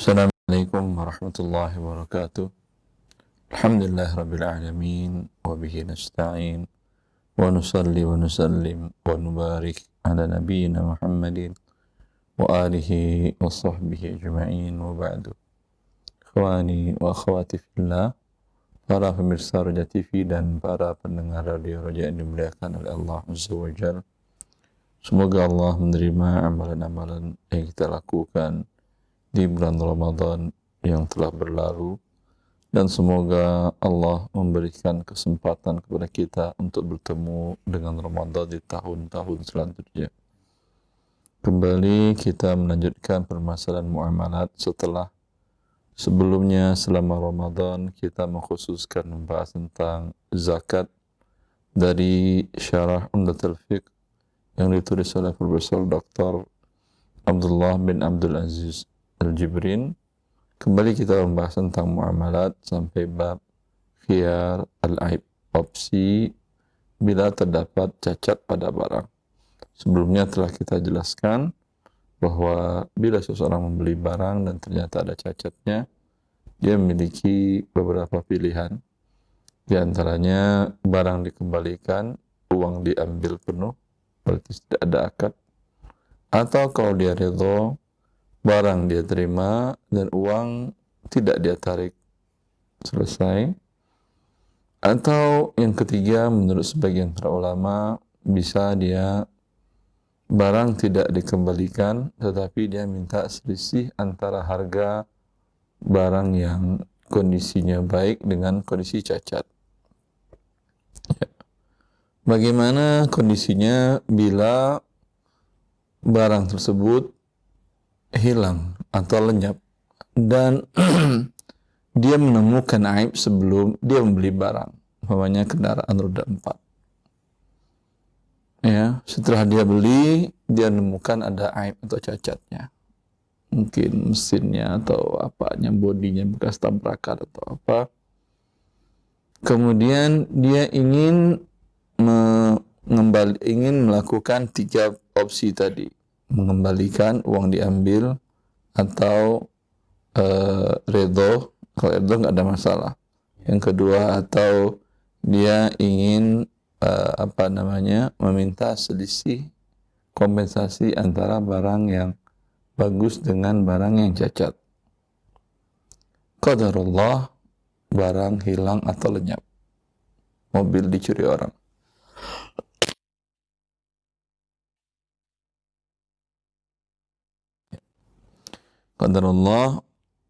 Assalamualaikum warahmatullahi wabarakatuh. Alhamdulillah rabbil alamin wa bihi nasta'in wa nusalli wa nusallim wa nubarik ala nabiyyina Muhammadin wa alihi wa sahbihi ajma'in wa ba'du. Ikhwani wa akhwati fillah, para pemirsa Roja TV dan para pendengar radio Roja yang dimuliakan oleh Allah Azza wa Jalla. Semoga Allah menerima amalan-amalan yang kita lakukan di bulan Ramadan yang telah berlalu, dan semoga Allah memberikan kesempatan kepada kita untuk bertemu dengan Ramadan di tahun-tahun selanjutnya. Kembali kita melanjutkan permasalahan muamalat setelah sebelumnya selama Ramadan kita mengkhususkan membahas tentang zakat dari syarah Umdatul Fiqh yang ditulis oleh Profesor Dr. Abdullah bin Abdul Aziz Al-Jibrin. Kembali kita membahas tentang muamalat sampai bab khiyar al-aib, opsi bila terdapat cacat pada barang. Sebelumnya telah kita jelaskan bahwa bila seseorang membeli barang dan ternyata ada cacatnya, dia memiliki beberapa pilihan. Di antaranya barang dikembalikan, uang diambil penuh, berarti tidak ada akad. Atau kalau dia ridho, barang dia terima dan uang tidak dia tarik, selesai. Atau yang ketiga, menurut sebagian para ulama, bisa dia barang tidak dikembalikan tetapi dia minta selisih antara harga barang yang kondisinya baik dengan kondisi cacat. Bagaimana kondisinya bila barang tersebut hilang atau lenyap dan dia menemukan aib sebelum dia membeli barang, umpamanya kendaraan roda 4. Ya, setelah dia beli, dia menemukan ada aib atau cacatnya. Mungkin mesinnya atau apanya, bodinya bekas tabrakan atau apa. Kemudian dia ingin melakukan 3 opsi tadi. Mengembalikan, uang diambil, atau redho. Kalau redho nggak ada masalah. Yang kedua, atau dia ingin meminta selisih kompensasi antara barang yang bagus dengan barang yang cacat. Qadarullah, barang hilang atau lenyap, mobil dicuri orang. Qadarullah,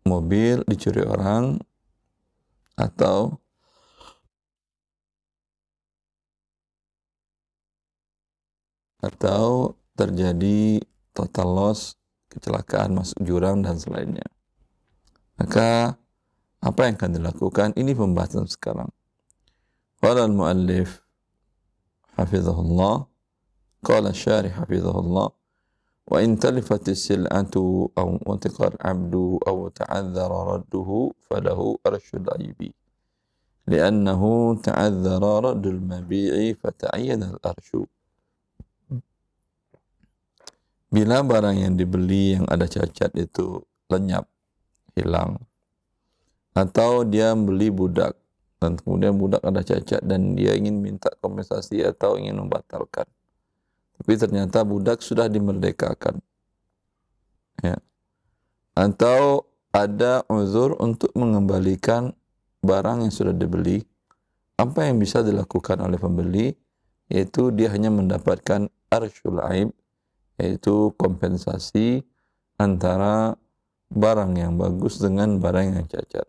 mobil dicuri orang atau terjadi total loss, kecelakaan, masuk jurang dan selainnya. Maka apa yang akan dilakukan? Ini pembahasan sekarang. Qala al-muallif hafizahullah, qala syarih hafizahullah, wa in talifat as-sil'atu aw mutiqa al-'abdu aw ta'adhdhara radduhu falahu arshul aibi li'annahu ta'adhdhara raddul mabi'i fata'ayyana al-arshu. Bila barang yang dibeli yang ada cacat itu lenyap, hilang, atau dia beli budak dan kemudian budak ada cacat dan dia ingin minta kompensasi atau ingin membatalkan, tapi ternyata budak sudah dimerdekakan, ya. Atau ada uzur untuk mengembalikan barang yang sudah dibeli, apa yang bisa dilakukan oleh pembeli? Yaitu dia hanya mendapatkan arshul aib, yaitu kompensasi antara barang yang bagus dengan barang yang cacat.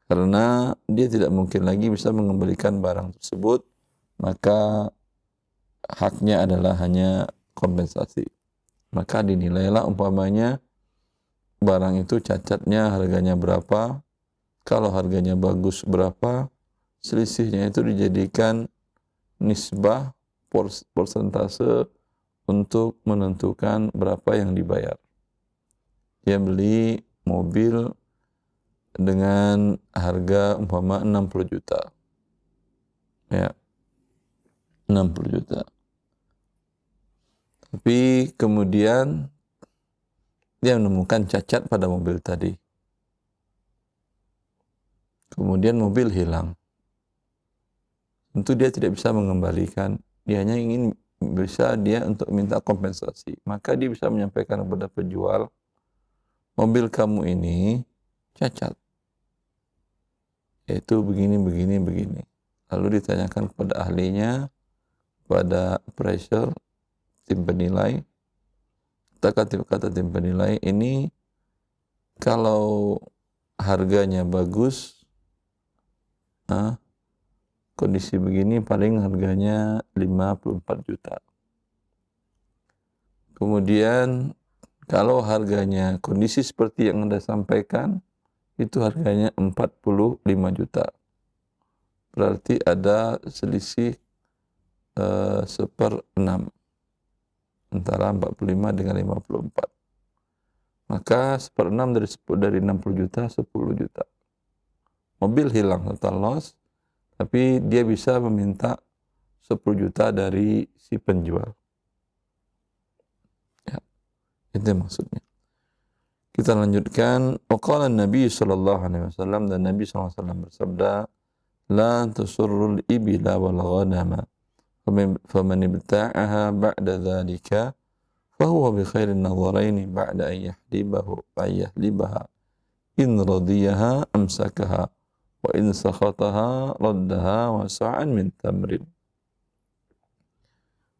Karena dia tidak mungkin lagi bisa mengembalikan barang tersebut, maka haknya adalah hanya kompensasi. Maka dinilailah umpamanya barang itu cacatnya harganya berapa, kalau harganya bagus berapa, selisihnya itu dijadikan nisbah, persentase untuk menentukan berapa yang dibayar. Dia beli mobil dengan harga umpama 60 juta. Ya. 60 juta. Tapi kemudian dia menemukan cacat pada mobil tadi. kemudian mobil hilang. Tentu dia tidak bisa mengembalikan, dia hanya ingin dia untuk minta kompensasi. Maka dia bisa menyampaikan kepada penjual, mobil kamu ini cacat, yaitu begini, begini, begini. Lalu ditanyakan kepada ahlinya, pada appraiser, tim penilai, kata tim penilai, ini kalau harganya bagus, kondisi begini paling harganya 54 juta. Kemudian kalau harganya kondisi seperti yang Anda sampaikan, itu harganya 45 juta. Berarti ada selisih 1/6 antara 45 dengan 54. Maka 1/6 dari 60 juta, 10 juta. Mobil hilang total loss, tapi dia bisa meminta 10 juta dari si penjual. Ya, itu maksudnya. Kita lanjutkan. Waqala Nabi sallallahu alaihi wasallam, dan Nabi sallallahu alaihi wasallam bersabda, la tusurrul ibila wal ghanama faman ibta'aha ba'da dhalika fahuwa bi khairin nadharaini ba'da an yahlibaha in radiyaha amsakaha wa in sakhataha raddaha wa sa'an min tamrin.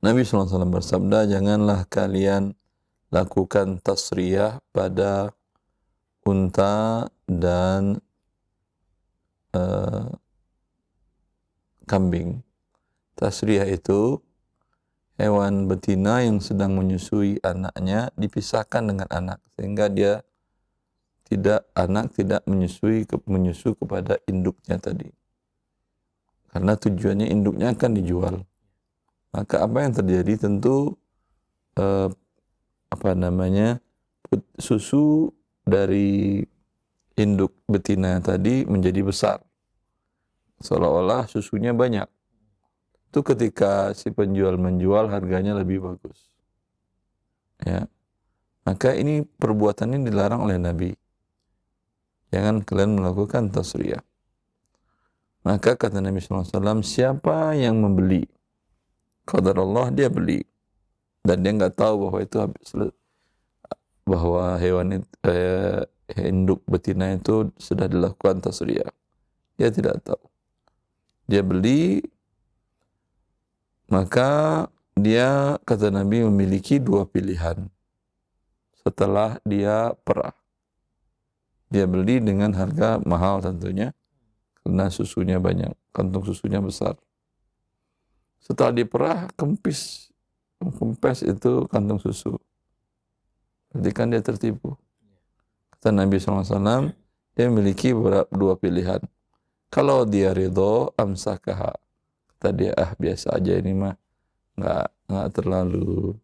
Nabi sallallahu alaihi wasallam bersabda, janganlah kalian lakukan tasriyah pada unta dan kambing. Tasriyah itu hewan betina yang sedang menyusui anaknya dipisahkan dengan anak, sehingga dia tidak menyusu kepada induknya tadi. Karena tujuannya induknya akan dijual. Maka apa yang terjadi tentu susu dari induk betina tadi menjadi besar, seolah-olah susunya banyak. Itu ketika si penjual menjual, harganya lebih bagus. Ya, maka ini perbuatan ini dilarang oleh Nabi. Jangan kalian melakukan tasriyah. Maka kata Nabi SAW, siapa yang membeli, qadar Allah, dia beli, dan dia nggak tahu bahwa itu bahwa hewan itu, induk betina itu sudah dilakukan tasriyah. Dia tidak tahu. Dia beli, maka dia, kata Nabi, memiliki dua pilihan setelah dia perah. Dia beli dengan harga mahal tentunya, karena susunya banyak, kantung susunya besar. Setelah diperah, kempes itu kantung susu. Berarti kan dia tertipu. Kata Nabi SAW, dia memiliki dua pilihan. Kalau dia ridho, amsakaha. Kata dia, biasa aja ini mah, nggak terlalu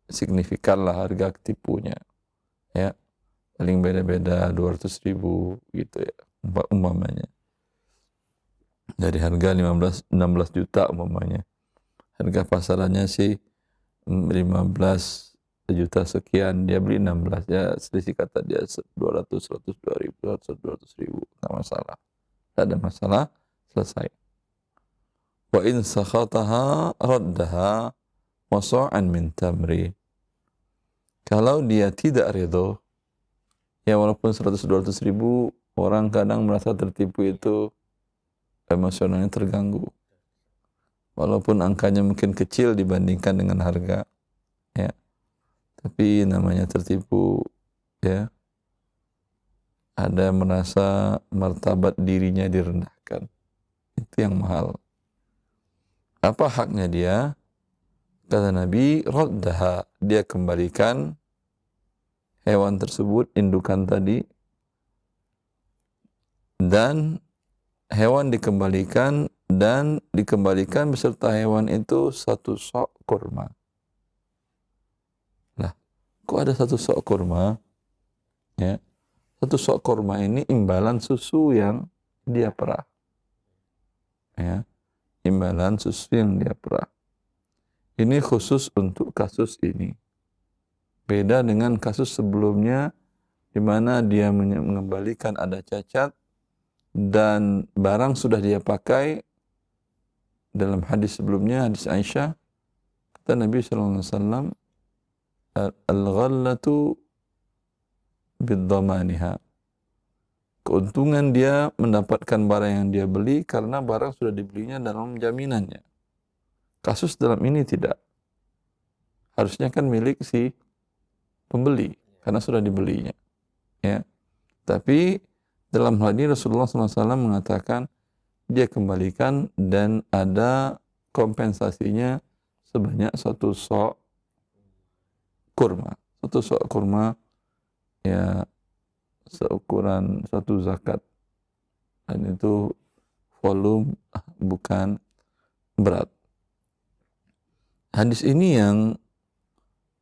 signifikan lah harga tipunya. Ya, paling beda-beda 200.000 gitu ya, umpamanya. Dari harga 16 juta umpamanya. Harga pasarannya sih 15 juta sekian, dia beli 16, ya selisih kata dia 200.000, nggak masalah, tidak ada masalah, selesai. Wa in sakhataha raddaha wa sa'an min tamri. Kalau dia tidak ridho, ya walaupun 100-200.000, orang kadang merasa tertipu, itu emosionalnya terganggu. Walaupun angkanya mungkin kecil dibandingkan dengan harga, ya, tapi namanya tertipu, ya. Ada merasa martabat dirinya direndahkan. Itu yang mahal. Apa haknya dia? Kata Nabi, raddaha, dia kembalikan hewan tersebut, indukan tadi, dan hewan dikembalikan, dan dikembalikan beserta hewan itu 1 sok kurma. Nah, kok ada 1 sok kurma? Ya, 1 sok kurma ini imbalan susu yang dia perah. Ya, imbalan susu yang dia perah. Ini khusus untuk kasus ini. Beda dengan kasus sebelumnya, di mana dia mengembalikan ada cacat, dan barang sudah dia pakai. Dalam hadis sebelumnya, hadis Aisyah, kata Nabi SAW, al-ghallatu bid-dhamaniha. Keuntungan dia mendapatkan barang yang dia beli karena barang sudah dibelinya dalam jaminannya. Kasus dalam ini tidak. Harusnya kan milik si pembeli karena sudah dibelinya. Ya. Tapi dalam hal ini Rasulullah SAW mengatakan dia kembalikan dan ada kompensasinya sebanyak satu sok kurma. Satu sok kurma ya seukuran satu zakat. Dan itu volume bukan berat. Hadis ini yang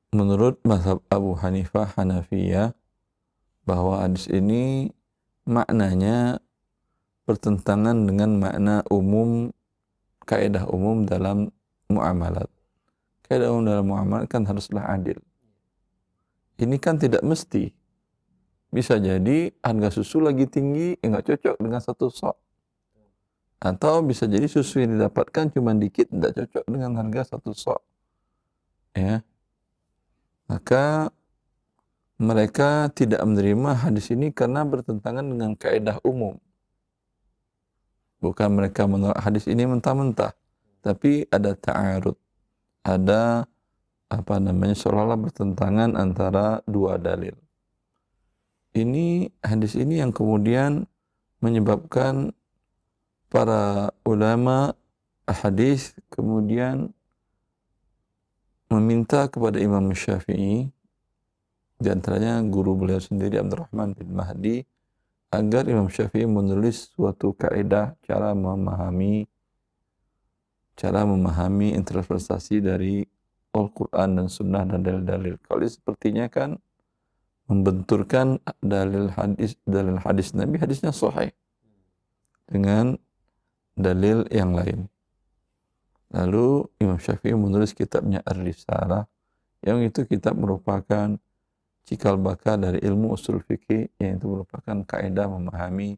menurut mazhab Abu Hanifah Hanafiyah bahwa hadis ini maknanya bertentangan dengan makna umum, kaidah umum dalam muamalat. Kaidah umum dalam muamalat kan haruslah adil. Ini kan tidak mesti. Bisa jadi harga susu lagi tinggi, enggak cocok dengan satu sok. Atau bisa jadi susu yang didapatkan cuma dikit, tidak cocok dengan harga satu sok. Ya. Maka mereka tidak menerima hadis ini karena bertentangan dengan kaidah umum. Bukan mereka menolak hadis ini mentah-mentah, tapi ada ta'arud, ada seolah-olah bertentangan antara dua dalil. Ini hadis ini yang kemudian menyebabkan para ulama hadis kemudian meminta kepada Imam Syafi'i, di antaranya guru beliau sendiri Abdurrahman bin Mahdi, agar Imam Syafi'i menulis suatu kaidah cara memahami interpretasi dari Al-Quran dan Sunnah dan dalil-dalil. Kalau sepertinya kan membenturkan dalil hadis Nabi, hadisnya sahih dengan dalil yang lain. Lalu Imam Syafi'i menulis kitabnya Ar-Risalah, yang itu kitab merupakan cikal bakal dari ilmu usul fikih, yang itu merupakan kaidah memahami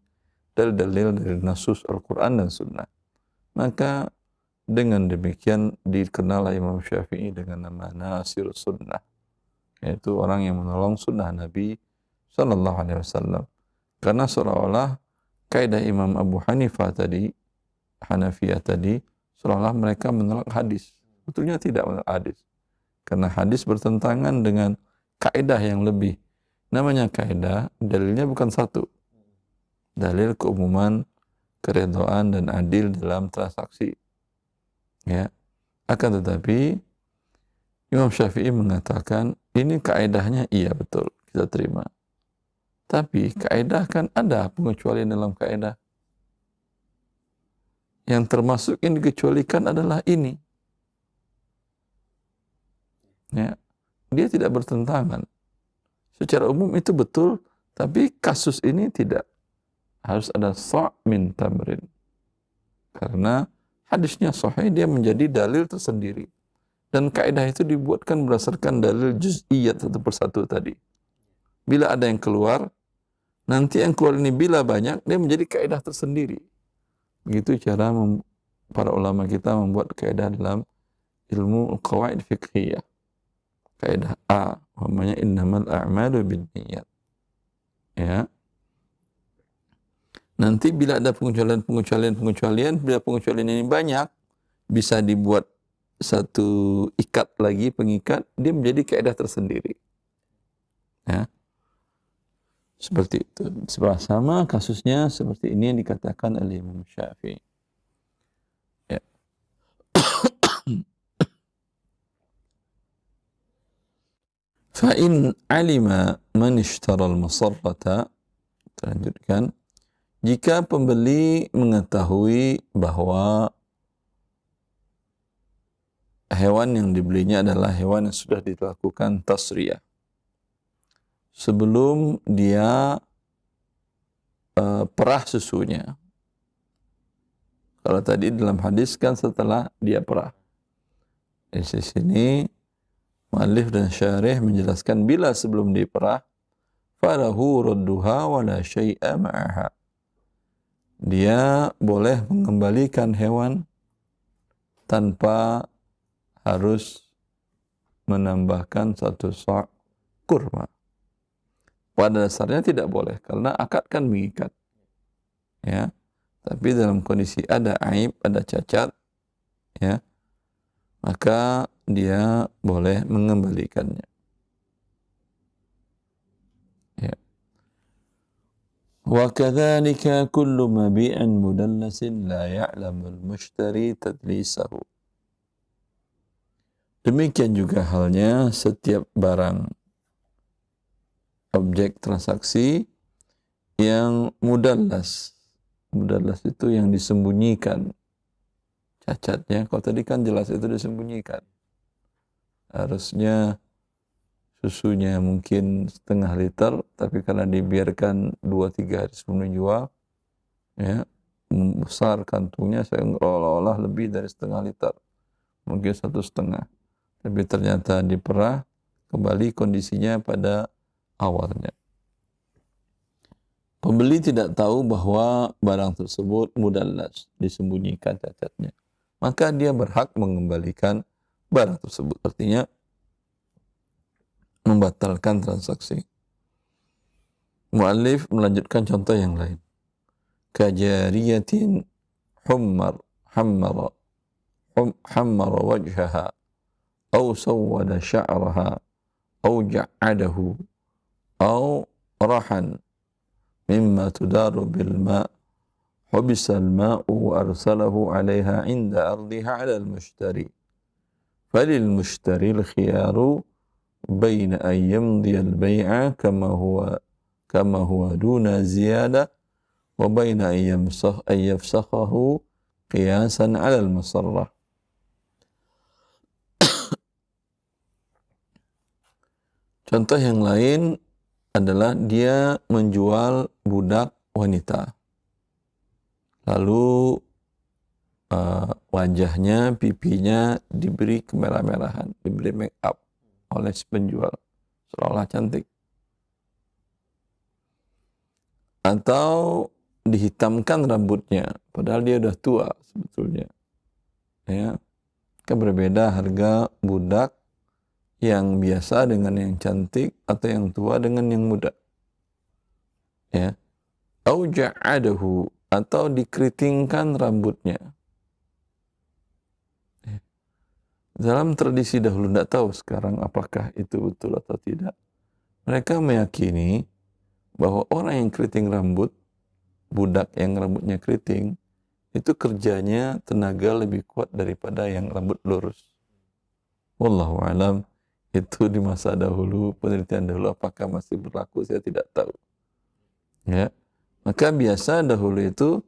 dalil-dalil dari nasus Al-Quran dan Sunnah. Maka dengan demikian dikenal Imam Syafi'i dengan nama Nasir Sunnah, yaitu orang yang menolong sunnah Nabi Sallallahu Alaihi Wasallam. Karena seolah-olah kaidah Imam Abu Hanifah tadi, Hanafiyah tadi, seolah-olah mereka menolak hadis. Betulnya tidak menolak hadis, karena hadis bertentangan dengan kaidah yang lebih. Namanya kaidah, dalilnya bukan satu. Dalil keumuman, keredoan dan adil dalam transaksi. Ya. Akan tetapi Imam Syafi'i mengatakan ini kaidahnya iya betul, kita terima. Tapi kaidah kan ada pengecualian dalam kaidah. Yang termasuk yang dikecualikan adalah ini. Ya. Dia tidak bertentangan. Secara umum itu betul, tapi kasus ini tidak. Harus ada sa' min tamrin. Karena hadisnya sahih, dia menjadi dalil tersendiri. Dan kaidah itu dibuatkan berdasarkan dalil juz'iyat satu persatu tadi. Bila ada yang keluar, nanti yang keluar ini bila banyak, dia menjadi kaidah tersendiri. Begitu cara para ulama kita membuat kaidah dalam ilmu qawaid fiqhiyah. Kaidah A, namanya innamal a'malu binniyat. Ya. Nanti bila ada pengecualian, bila pengecualian ini banyak, bisa dibuat satu ikat lagi, pengikat, dia menjadi kaidah tersendiri. Ya. Seperti itu. Sama kasusnya seperti ini yang dikatakan oleh Imam Syafi'i. Ya. Fa'in alima man ishtara al-masarrata, terlanjutkan, jika pembeli mengetahui bahwa hewan yang dibelinya adalah hewan yang sudah dilakukan tasriyah, sebelum dia perah susunya. Kalau tadi dalam hadis kan setelah dia perah. Di sini muallif dan syarih menjelaskan bila sebelum diperah, falahu radduha wa la syai'a ma'aha. dia boleh mengembalikan hewan tanpa harus menambahkan 1 sa' kurma. Pada dasarnya tidak boleh karena akad kan mengikat. Ya. Tapi dalam kondisi ada aib, ada cacat, ya, maka dia boleh mengembalikannya. Ya. Wa kadzalika kullu mabi'in mudallasin la ya'lamu al-mushtari tadlisahu. Demikian juga halnya setiap barang objek transaksi yang mudallas. Mudallas itu yang disembunyikan cacatnya. Kalau tadi kan jelas itu disembunyikan. Harusnya susunya mungkin 1/2 liter, tapi karena dibiarkan 2-3 hari sebelum dijual, ya, membesar kantungnya seolah-olah lebih dari 1/2 liter. Mungkin 1,5. Tapi ternyata diperah, kembali kondisinya pada awalnya. Pembeli tidak tahu bahwa barang tersebut mudallas, disembunyikan cacatnya. Maka dia berhak mengembalikan barang tersebut. Artinya membatalkan transaksi. Mu'allif melanjutkan contoh yang lain. Kajariyatin hammara wajhaha au sawwada sya'raha au ja'adahu au rahan mimma tudaru bil ma' hubisa al-ma'u wa arsalahu 'alayha 'inda ardiha 'ala al-mushtari falil mushtari al-khiyaru baina an yamdi al-bay'a kama huwa duna ziyada wa baina an yafsakhahu qiyasan 'ala al-masarrah. Contoh yang lain adalah dia menjual budak wanita. Lalu wajahnya, pipinya diberi kemerah-merahan, diberi make up oleh si penjual, seolah cantik. Atau dihitamkan rambutnya, padahal dia udah tua sebetulnya. Ya, kan berbeda harga budak yang biasa dengan yang cantik atau yang tua dengan yang muda. Ya. Au ja'adahu, atau dikeritingkan rambutnya. Ya. Dalam tradisi dahulu, tidak tahu sekarang apakah itu betul atau tidak. Mereka meyakini bahwa orang yang keriting rambut, budak yang rambutnya keriting, itu kerjanya tenaga lebih kuat daripada yang rambut lurus. Wallahu a'lam. Itu di masa dahulu, penelitian dahulu, apakah masih berlaku saya tidak tahu. Ya, maka biasa dahulu itu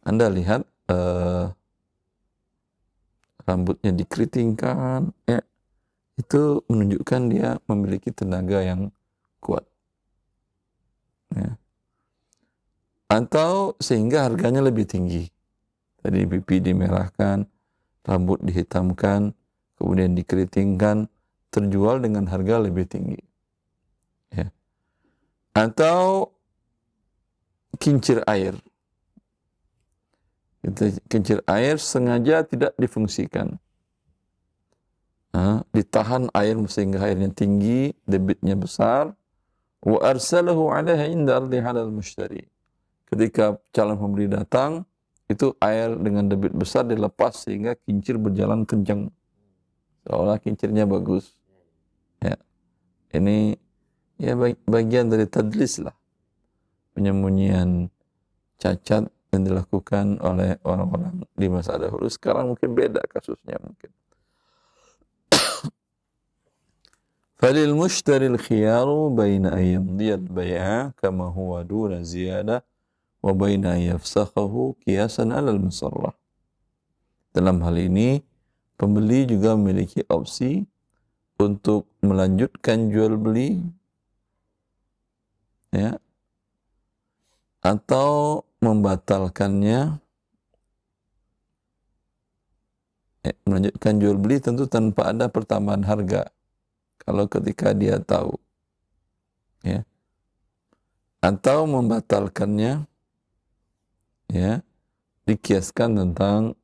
Anda lihat rambutnya dikeritingkan, ya, itu menunjukkan dia memiliki tenaga yang kuat. Ya. Atau sehingga harganya lebih tinggi. Tadi pipi dimerahkan, rambut dihitamkan, kemudian dikeritingkan, terjual dengan harga lebih tinggi. Ya. Atau kincir air. Kincir air sengaja tidak difungsikan. Ditahan air sehingga airnya tinggi, debitnya besar. Wa arsalahu 'alaiha 'inda ardiha 'alal mushtari. Ketika calon pembeli datang, itu air dengan debit besar dilepas sehingga kincir berjalan kencang. Seolah kincirnya bagus. Ya. Ini ya bagian dari tadlis lah. Penyembunyian cacat yang dilakukan oleh orang-orang di masa dahulu. Sekarang mungkin beda kasusnya mungkin. Falil mushtaril khiyaru baina ayyamdiyal bay'a kama huwa duna ziyada wa baina yafsakhahu qiyasan 'alal musarrah. Dalam hal ini, pembeli juga memiliki opsi untuk melanjutkan jual beli, ya, atau membatalkannya. Melanjutkan jual beli tentu tanpa ada pertambahan harga. Kalau ketika dia tahu, ya, atau membatalkannya ya, dikiaskan tentang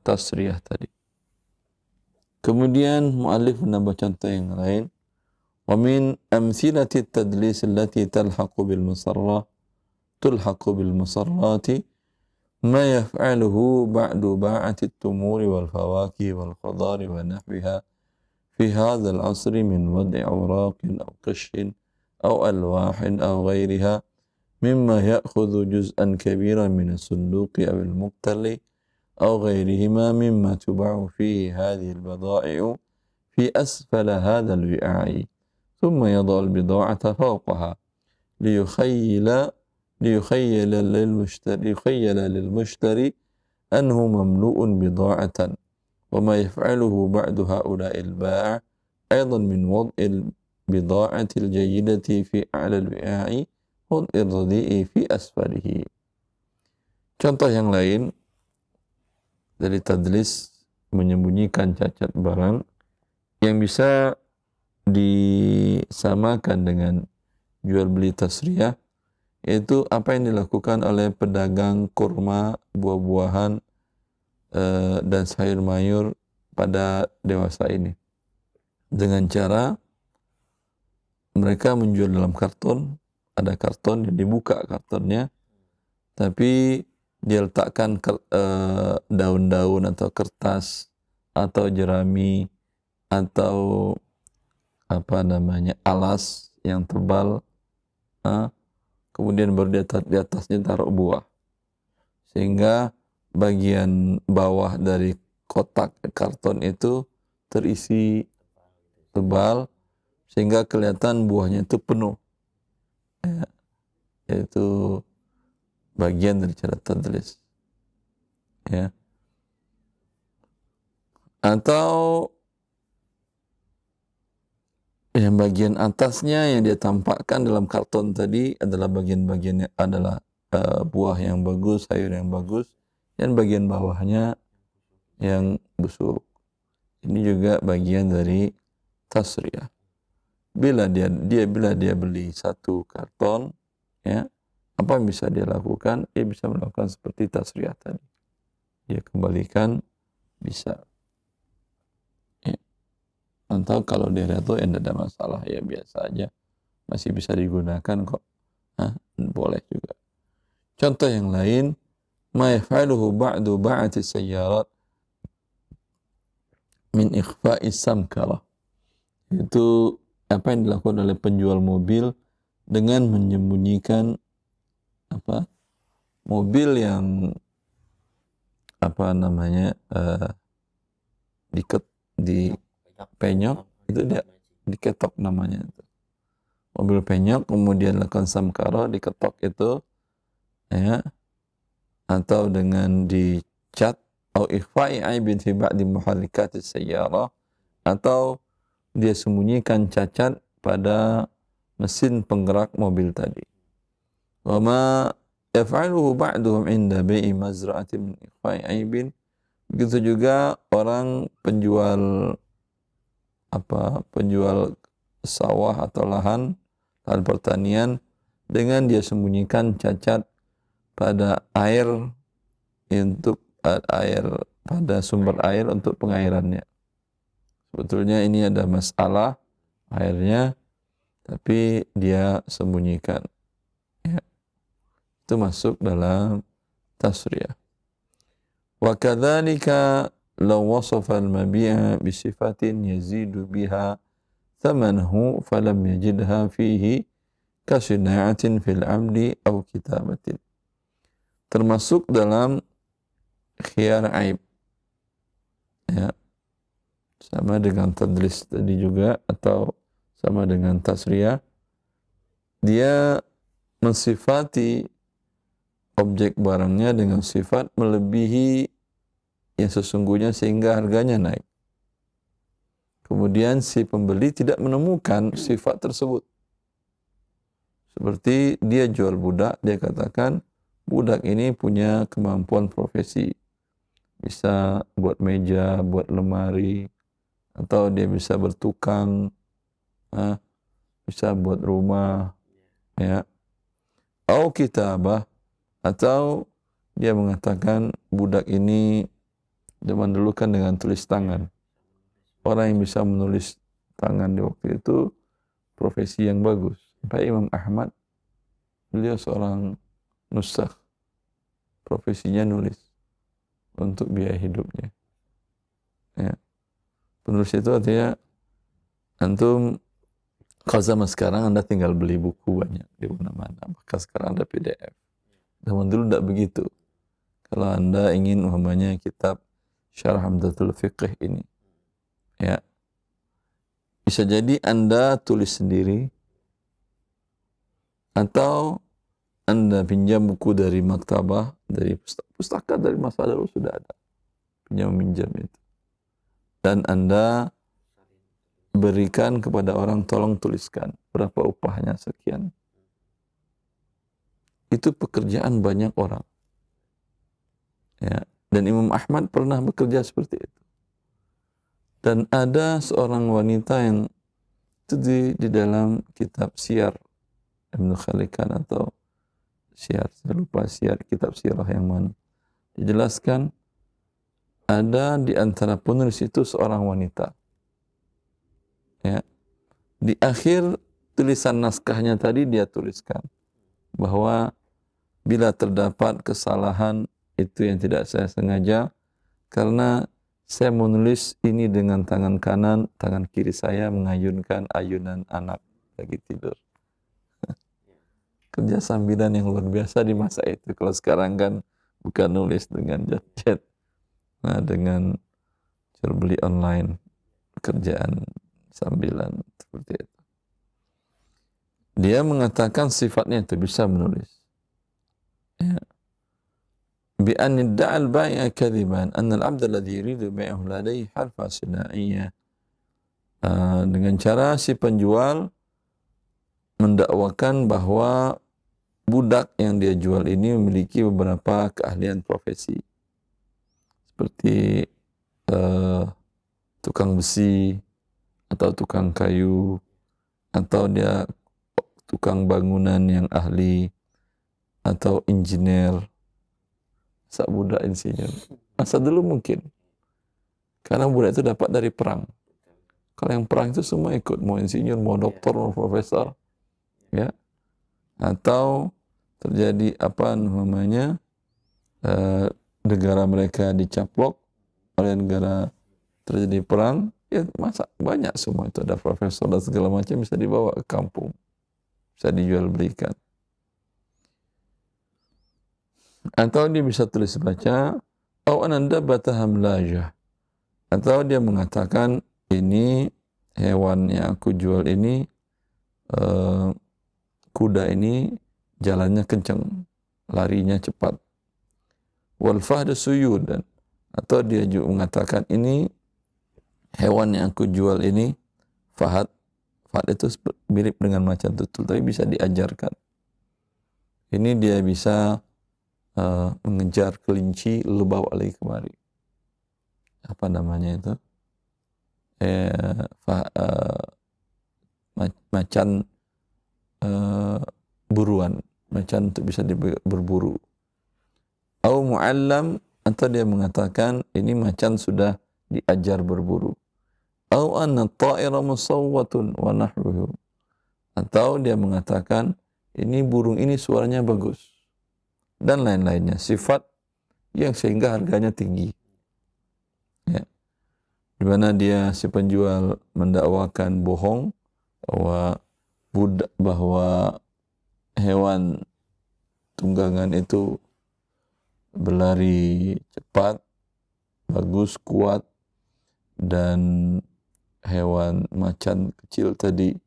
tasriyah tadi. Kemudian muallif menambah contoh yang lain. Wa min amthilati at-tadlis allati talhaqu bil musarrati ما يفعله بعد باعة التمور والفواكه والخضار ونحوها في هذا العصر من وضع أوراق أو قش أو ألواح أو غيرها مما يأخذ جزءا كبيرا من الصندوق أو المقتل أو غيرهما مما تباع فيه هذه البضائع في أسفل هذا الوعاء ثم يضع البضاعة فوقها ليخيل للمشتري أنه مملوء بضاعة وما يفعله بعد هؤلاء البائع أيضا من وضع البضاعة الجيدة في أعلى الوعاء وضع الرديء في أسفله. Contoh yang lain dari tadlis, menyembunyikan cacat barang yang bisa disamakan dengan jual beli tasriyah, yaitu apa yang dilakukan oleh pedagang kurma, buah-buahan, dan sayur mayur pada dewasa ini. Dengan cara mereka menjual dalam karton, ada karton yang dibuka kartonnya, tapi dia letakkan daun-daun atau kertas atau jerami atau alas yang tebal, kemudian baru di atasnya taruh buah, sehingga bagian bawah dari kotak karton itu terisi tebal sehingga kelihatan buahnya itu penuh, ya, yaitu bagian dari cara tadlis, ya. Atau yang bagian atasnya yang dia tampakkan dalam karton tadi adalah bagian-bagiannya adalah buah yang bagus, sayur yang bagus, dan bagian bawahnya yang busuk. Ini juga bagian dari tasriyah. Bila dia beli satu karton, ya, apa yang bisa dia lakukan? Dia bisa melakukan seperti tasriyah tadi. Dia kembalikan, bisa. Atau kalau dia lihat tuh tidak ada masalah, ya biasa aja, masih bisa digunakan kok, boleh juga. Contoh yang lain, ma yaf'aluhu ba'du ba'ati sayyarat min ikhfa'i samkarah, itu apa yang dilakukan oleh penjual mobil dengan menyembunyikan mobil yang dipenyok, itu dia diketok namanya itu. Mobil penyok, kemudian lakukan samkara, diketok itu, ya, atau dengan dicat, atau ikhfa'i aibin fi ba'di muhalikatis sayyarah, atau dia sembunyikan cacat pada mesin penggerak mobil tadi. Wa ma yaf'aluhu ba'duhum 'inda bai'i mazra'atin min ikhfa'i aibin. Begitu juga orang penjual sawah atau lahan pertanian dengan dia sembunyikan cacat pada pada sumber air untuk pengairannya. Sebetulnya ini ada masalah airnya, tapi dia sembunyikan, ya. Itu masuk dalam tasriyah. Wa kadzalika law wasafa al-mabi'a bi sifatin yazidu biha thamanahu falam yajidha fihi ka sina'atin fil 'amdi aw kitabatin. Termasuk dalam khiyar aib, ya, sama dengan tadlis tadi juga atau sama dengan tasriyah, dia mensifati objek barangnya dengan sifat melebihi yang sesungguhnya sehingga harganya naik. Kemudian si pembeli tidak menemukan sifat tersebut. Seperti dia jual budak, dia katakan budak ini punya kemampuan profesi, bisa buat meja, buat lemari, atau dia bisa bertukang, bisa buat rumah, ya. Atau kitabah, atau dia mengatakan budak ini zaman dulu kan dengan tulis tangan. Orang yang bisa menulis tangan di waktu itu profesi yang bagus. Pak Imam Ahmad, beliau seorang nusakh, profesinya nulis untuk biaya hidupnya. Ya. Penulis itu artinya antum kalau zaman sekarang Anda tinggal beli buku banyak di mana-mana. Maka sekarang ada PDF. Zaman dulu tidak begitu. Kalau Anda ingin umpamanya kitab Syarah Hamdatul Fiqh ini, ya, bisa jadi Anda tulis sendiri atau Anda pinjam buku dari maktabah, dari pustaka dari masa lalu sudah ada. Pinjam itu. Dan Anda berikan kepada orang, tolong tuliskan berapa upahnya sekian. Itu pekerjaan banyak orang. Ya. Dan Imam Ahmad pernah bekerja seperti itu. Dan ada seorang wanita yang itu di dalam kitab Syiar Ibnu Khalikan atau Syiar, saya lupa Syiar, kitab sirah yang mana. Dijelaskan ada di antara penulis itu seorang wanita. Ya. Di akhir tulisan naskahnya tadi dia tuliskan bahwa bila terdapat kesalahan itu yang tidak saya sengaja, karena saya menulis ini dengan tangan kanan, tangan kiri saya mengayunkan ayunan anak lagi tidur. Kerja sambilan yang luar biasa di masa itu. Kalau sekarang kan bukan nulis dengan jet-jet, nah dengan jual beli online, pekerjaan sambilan seperti itu. Dia mengatakan sifatnya itu bisa menulis. Ya. بأن ادعى البائع كذبا أن العبد الذي يريد بيعه لديه حرفة صناعية. Dengan cara si penjual mendakwakan bahwa budak yang dia jual ini memiliki beberapa keahlian profesi seperti tukang besi atau tukang kayu atau dia tukang bangunan yang ahli atau engineer. Budak insinyur. Masa dulu mungkin. Karena budak itu dapat dari perang. Kalau yang perang itu semua ikut. Mau insinyur, mau dokter, mau profesor. Ya. Atau terjadi apa namanya, negara mereka dicaplok oleh negara, terjadi perang. Ya masa banyak semua itu. Ada profesor dan segala macam bisa dibawa ke kampung. Bisa dijual belikan. Atau dia bisa tulis baca, atau ananda batahamlajah, atau dia mengatakan ini hewan yang aku jual ini, kuda ini jalannya kencang, larinya cepat. Wal fahdu suyudan, atau dia juga mengatakan ini hewan yang aku jual ini fahad. Fahad itu mirip dengan macan tutul, tapi bisa diajarkan. Ini dia bisa mengejar kelinci lalu bawa lagi kemari. Apa namanya itu? Macan buruan, macan untuk bisa berburu. Au muallam, atau dia mengatakan ini macan sudah diajar berburu. Au anna ta'ira musawwatun wa nahwuhu, atau dia mengatakan ini burung ini suaranya bagus dan lain-lainnya, sifat yang sehingga harganya tinggi. Ya. Di mana dia si penjual mendakwakan bohong bahwa hewan tunggangan itu berlari cepat, bagus, kuat, dan hewan macan kecil tadi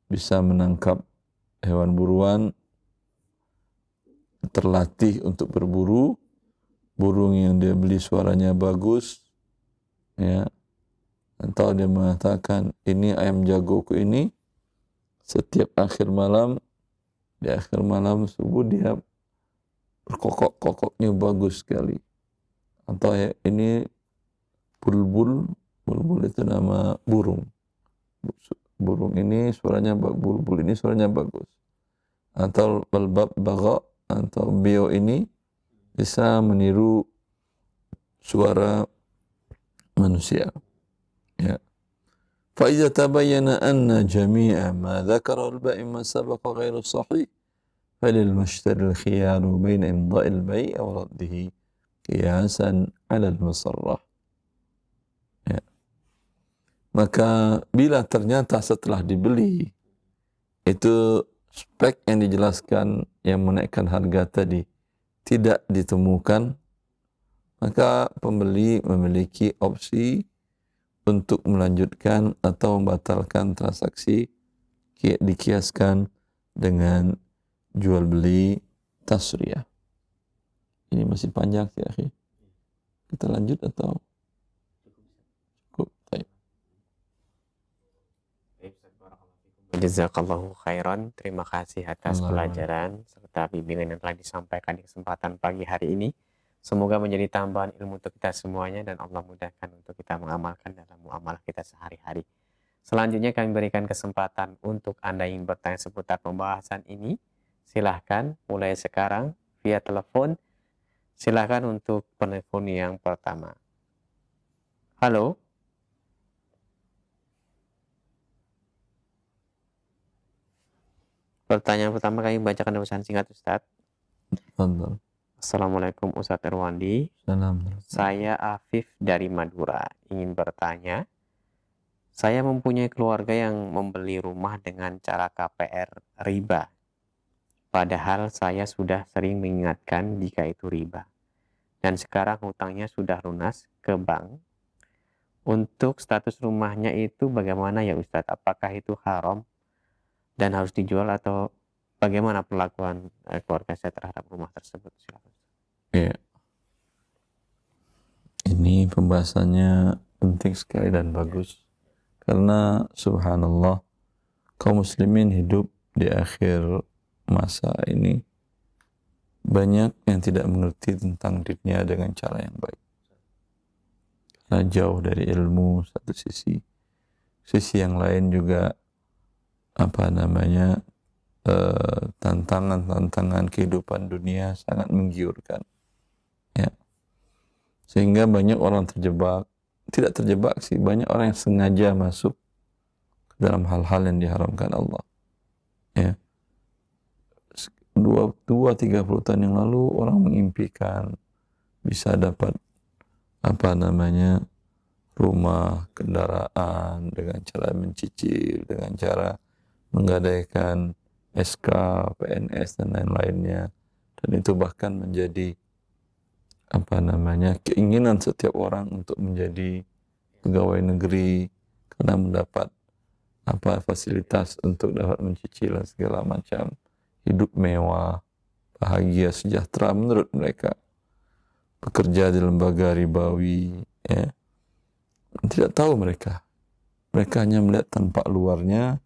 bisa menangkap hewan buruan, terlatih untuk berburu. Burung yang dia beli suaranya bagus, ya. Atau dia mengatakan ini ayam jagoku ini setiap akhir malam, di akhir malam subuh dia berkokok-kokoknya bagus sekali. Atau ini bulbul itu nama burung. Burung ini suaranya bagus, bulbul ini suaranya bagus. Atau balbab baga, atau beo ini bisa meniru suara manusia. Ya. Fa idza tabayyana anna jami'a ma dzakara al-bai' ma sabaqa ghairu sahih falil mushtari al-khiyaru baina imda'i al-bai' aw raddihi qiyasan 'ala al-musarrah. Ya. Maka bila ternyata setelah dibeli itu spek yang dijelaskan yang menaikkan harga tadi tidak ditemukan, maka pembeli memiliki opsi untuk melanjutkan atau membatalkan transaksi dikiaskan dengan jual beli tasriyah. Ini masih panjang sih, akhi. Kita lanjut atau cukup? Baik. Jazakallahu khairan. Terima kasih atas pelajaran serta bimbingan yang telah disampaikan di kesempatan pagi hari ini. Semoga menjadi tambahan ilmu untuk kita semuanya dan Allah mudahkan untuk kita mengamalkan dalam muamalah kita sehari-hari. Selanjutnya kami berikan kesempatan untuk Anda yang bertanya seputar pembahasan ini. Silahkan mulai sekarang via telepon. Silahkan untuk penelpon yang pertama. Halo. Pertanyaan pertama kami bacakan pesan singkat Ustadz. Assalamualaikum Ustadz Irwandi. Saya Afif dari Madura. Ingin bertanya, saya mempunyai keluarga yang membeli rumah dengan cara KPR riba. Padahal saya sudah sering mengingatkan jika itu riba. Dan sekarang hutangnya sudah lunas ke bank. Untuk status rumahnya itu bagaimana ya Ustadz? Apakah itu haram dan harus dijual atau bagaimana perlakuan keluarga saya terhadap rumah tersebut? Silakan. Ya. Ini pembahasannya penting sekali dan bagus. Karena subhanallah kaum muslimin hidup di akhir masa ini banyak yang tidak mengerti tentang dunia dengan cara yang baik. Karena jauh dari ilmu satu sisi. Sisi yang lain juga tantangan-tantangan kehidupan dunia sangat menggiurkan. Ya. Sehingga banyak orang terjebak, tidak terjebak sih, banyak orang yang sengaja masuk ke dalam hal-hal yang diharamkan Allah. Ya. 20-30 tahun yang lalu orang mengimpikan bisa dapat rumah, kendaraan dengan cara mencicil, dengan cara menggadaikan SK, PNS dan lain-lainnya, dan itu bahkan menjadi keinginan setiap orang untuk menjadi pegawai negeri karena mendapat fasilitas untuk dapat mencicil segala macam hidup mewah, bahagia, sejahtera menurut mereka. Bekerja di lembaga ribawi, ya. Tidak tahu mereka hanya melihat tampak luarnya,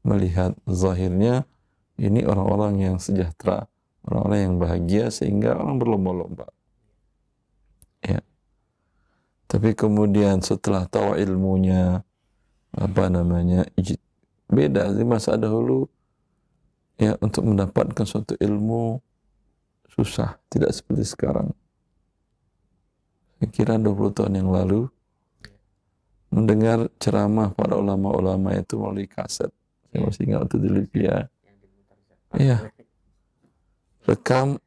melihat zahirnya, ini orang-orang yang sejahtera, orang-orang yang bahagia, sehingga orang berlomba-lomba. Ya. Tapi kemudian setelah tahu ilmunya, beda di masa dahulu, ya, untuk mendapatkan suatu ilmu susah, tidak seperti sekarang. Saya kira 20 tahun yang lalu mendengar ceramah para ulama-ulama itu melalui kaset. Saya masih ingat waktu di Libya. Iya. Rekam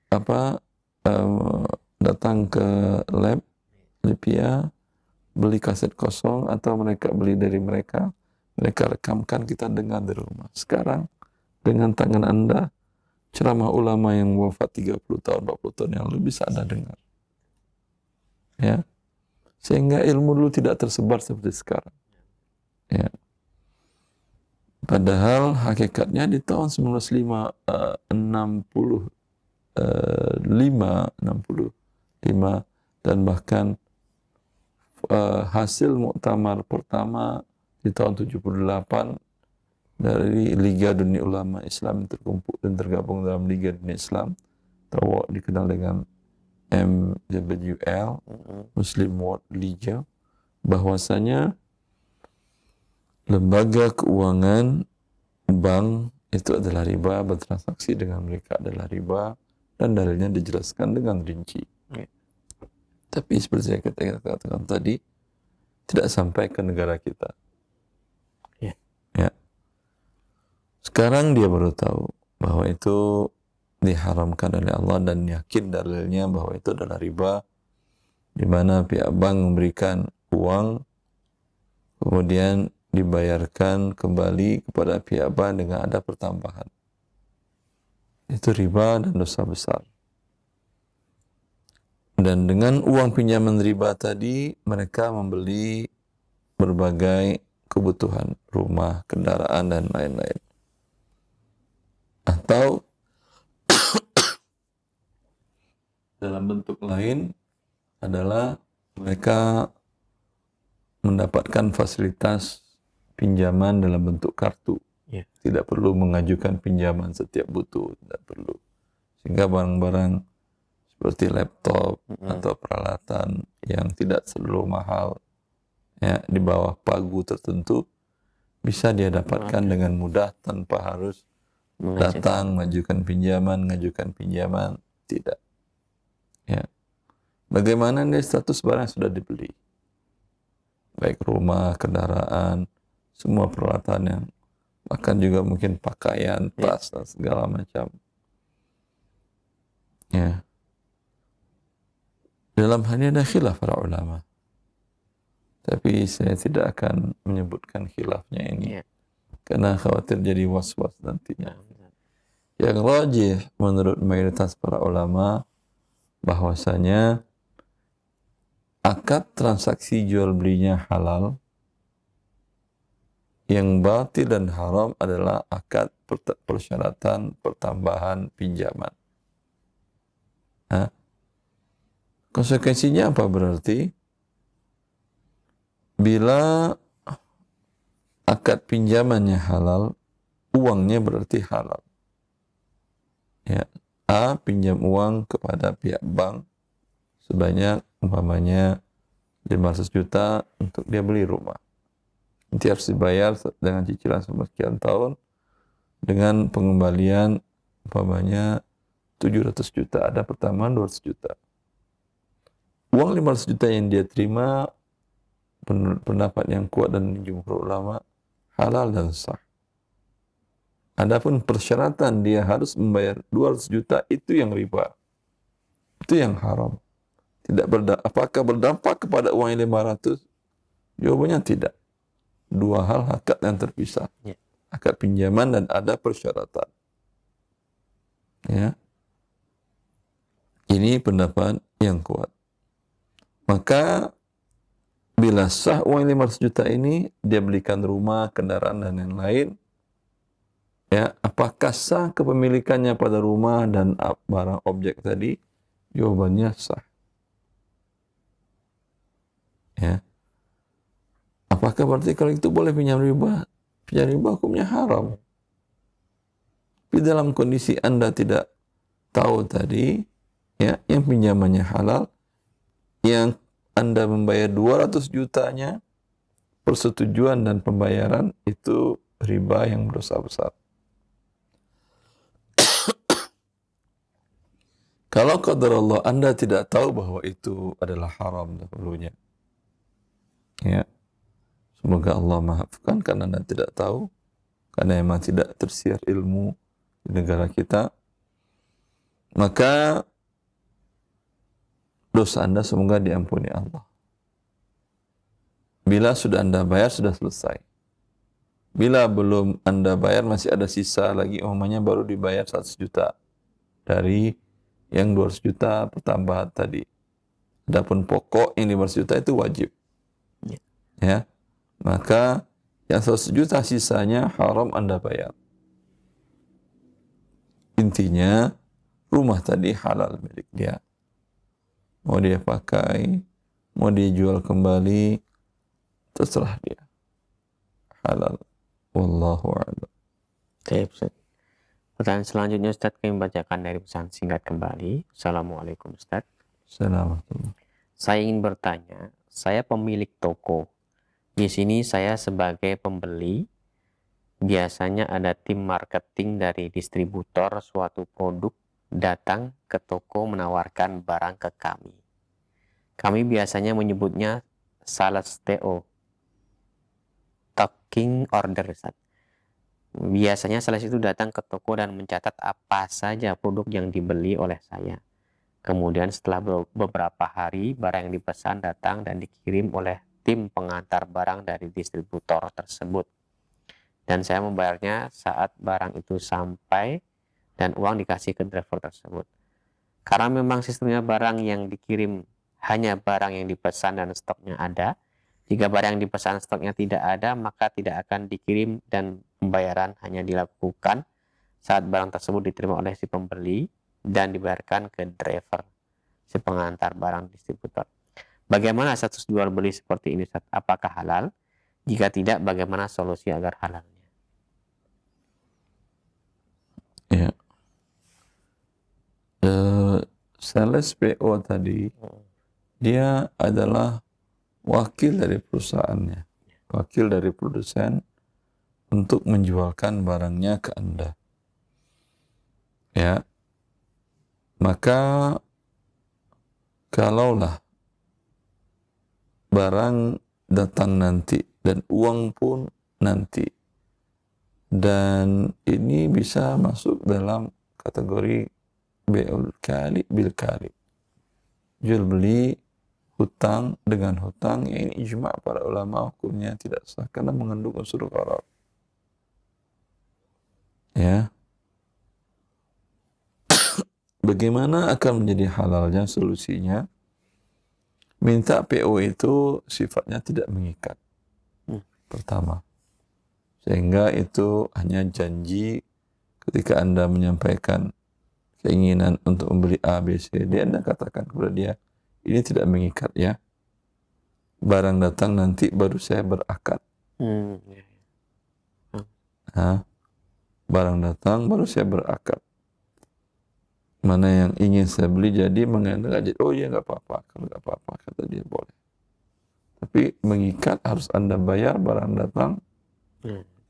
datang ke lab Libya, beli kaset kosong atau mereka beli dari mereka rekamkan, kita dengar di rumah. Sekarang dengan tangan Anda ceramah ulama yang wafat 30 tahun, 40 tahun yang lalu bisa Anda dengar. Ya. Sehingga ilmu dulu tidak tersebar seperti sekarang. Ya. Padahal hakikatnya di tahun 1965 dan bahkan hasil muktamar pertama di tahun 78 dari Liga Dunia Ulama Islam terkumpul dan tergabung dalam Liga Dunia Islam atau dikenal dengan MWL, Muslim World League, bahwasanya lembaga keuangan bank itu adalah riba, bertransaksi dengan mereka adalah riba, dan dalilnya dijelaskan dengan rinci. Ya. Tapi seperti saya katakan tadi, tidak sampai ke negara kita. Ya. Ya. Sekarang dia baru tahu bahwa itu diharamkan oleh Allah dan yakin dalilnya bahwa itu adalah riba, di mana pihak bank memberikan uang kemudian dibayarkan kembali kepada pihak bank dengan ada pertambahan. Itu riba dan dosa besar. Dan dengan uang pinjaman riba tadi mereka membeli berbagai kebutuhan, rumah, kendaraan dan lain-lain. Atau dalam bentuk lain adalah mereka mendapatkan fasilitas pinjaman dalam bentuk kartu. Ya. Tidak perlu mengajukan pinjaman setiap butuh, tidak perlu. Sehingga barang-barang seperti laptop atau peralatan yang tidak selalu mahal, ya, di bawah pagu tertentu, bisa dia dapatkan dengan mudah tanpa harus datang mengajukan pinjaman, tidak. Ya. Bagaimana nih status barang sudah dibeli? Baik rumah, kendaraan, semua peralatan yang bahkan juga mungkin pakaian, tas dan segala macam. Ya. Dalam hal ini ada khilaf para ulama. Tapi saya tidak akan menyebutkan khilafnya ini. Karena khawatir jadi was-was nantinya. Yang rajih menurut mayoritas para ulama bahwasanya akad transaksi jual belinya halal, yang batil dan haram adalah akad persyaratan pertambahan pinjaman. Nah, konsekuensinya apa berarti? Bila akad pinjamannya halal, uangnya berarti halal. Ya, A pinjam uang kepada pihak bank sebanyak umpamanya 500 juta untuk dia beli rumah. Nanti harus dibayar dengan cicilan selama sekian tahun dengan pengembalian umpamanya 700 juta. Ada pertambahan 200 juta. Uang 500 juta yang dia terima, pendapat yang kuat dan jumhur ulama, halal dan sah. Adapun persyaratan dia harus membayar 200 juta, itu yang riba. Itu yang haram. Apakah berdampak kepada uang yang 500? Jawabannya tidak. Dua hal akad yang terpisah. Ya. Akad pinjaman dan ada persyaratan. Ya. Ini pendapat yang kuat. Maka bila sah uang 500 juta ini, dia belikan rumah, kendaraan dan lain-lain. Ya, apakah sah kepemilikannya pada rumah dan barang objek tadi? Jawabannya sah. Ya. Apakah berarti kalau itu boleh pinjam riba? Pinjam riba hukumnya haram. Tapi dalam kondisi Anda tidak tahu tadi, ya, yang pinjamannya halal, yang Anda membayar 200 jutanya, persetujuan dan pembayaran itu riba yang berdosa besar. Kalau qadar Allah Anda tidak tahu bahwa itu adalah haram dahulunya, ya, semoga Allah maafkan karena Anda tidak tahu, karena memang tidak tersiar ilmu di negara kita, maka dosa Anda semoga diampuni Allah. Bila sudah Anda bayar, sudah selesai. Bila belum Anda bayar, masih ada sisa lagi, umpamanya baru dibayar 100 juta dari yang 200 juta pertambahan tadi. Adapun pokok yang 500 juta itu wajib. Ya. Maka yang 100 juta sisanya haram Anda bayar. Intinya, rumah tadi halal milik dia. Mau dia pakai, mau dia jual kembali, terserah dia. Halal. Wallahu a'lam. Baik, Ustaz. Pertanyaan selanjutnya, Ustaz, kami bacakan dari pesan singkat kembali. Assalamualaikum, Ustaz. Assalamualaikum. Saya ingin bertanya, saya pemilik toko. Di sini saya sebagai pembeli. Biasanya ada tim marketing dari distributor suatu produk datang ke toko menawarkan barang ke kami. Kami biasanya menyebutnya sales TO, taking order, Ustaz. Biasanya sales itu datang ke toko dan mencatat apa saja produk yang dibeli oleh saya. Kemudian setelah beberapa hari, barang yang dipesan datang dan dikirim oleh tim pengantar barang dari distributor tersebut. Dan saya membayarnya saat barang itu sampai dan uang dikasih ke driver tersebut. Karena memang sistemnya barang yang dikirim hanya barang yang dipesan dan stoknya ada. Jika barang yang dipesan stoknya tidak ada, maka tidak akan dikirim dan pembayaran hanya dilakukan saat barang tersebut diterima oleh si pembeli dan dibayarkan ke driver, si pengantar barang distributor. Bagaimana status jual beli seperti ini, Ustaz? Apakah halal? Jika tidak, bagaimana solusi agar halalnya? Ya. Sales PO tadi, dia adalah wakil dari perusahaannya, wakil dari produsen untuk menjualkan barangnya ke Anda. Ya, maka kalaulah barang datang nanti dan uang pun nanti, dan ini bisa masuk dalam kategori be'ul kali bil kali, jual beli hutang dengan hutang, yang ini ijma' para ulama hukumnya tidak sah karena mengandung unsur gharar. Ya, bagaimana akan menjadi halalnya solusinya? Minta PO itu sifatnya tidak mengikat. Pertama, sehingga itu hanya janji ketika Anda menyampaikan keinginan untuk membeli A, B, C, D, Anda katakan kepada dia, ini tidak mengikat ya. Barang datang nanti baru saya berakad. Barang datang baru saya berakad. Mana yang ingin saya beli jadi, mengandung aja. Oh iya, nggak apa-apa. Kalau nggak apa-apa, kata dia, boleh. Tapi mengikat harus Anda bayar barang datang.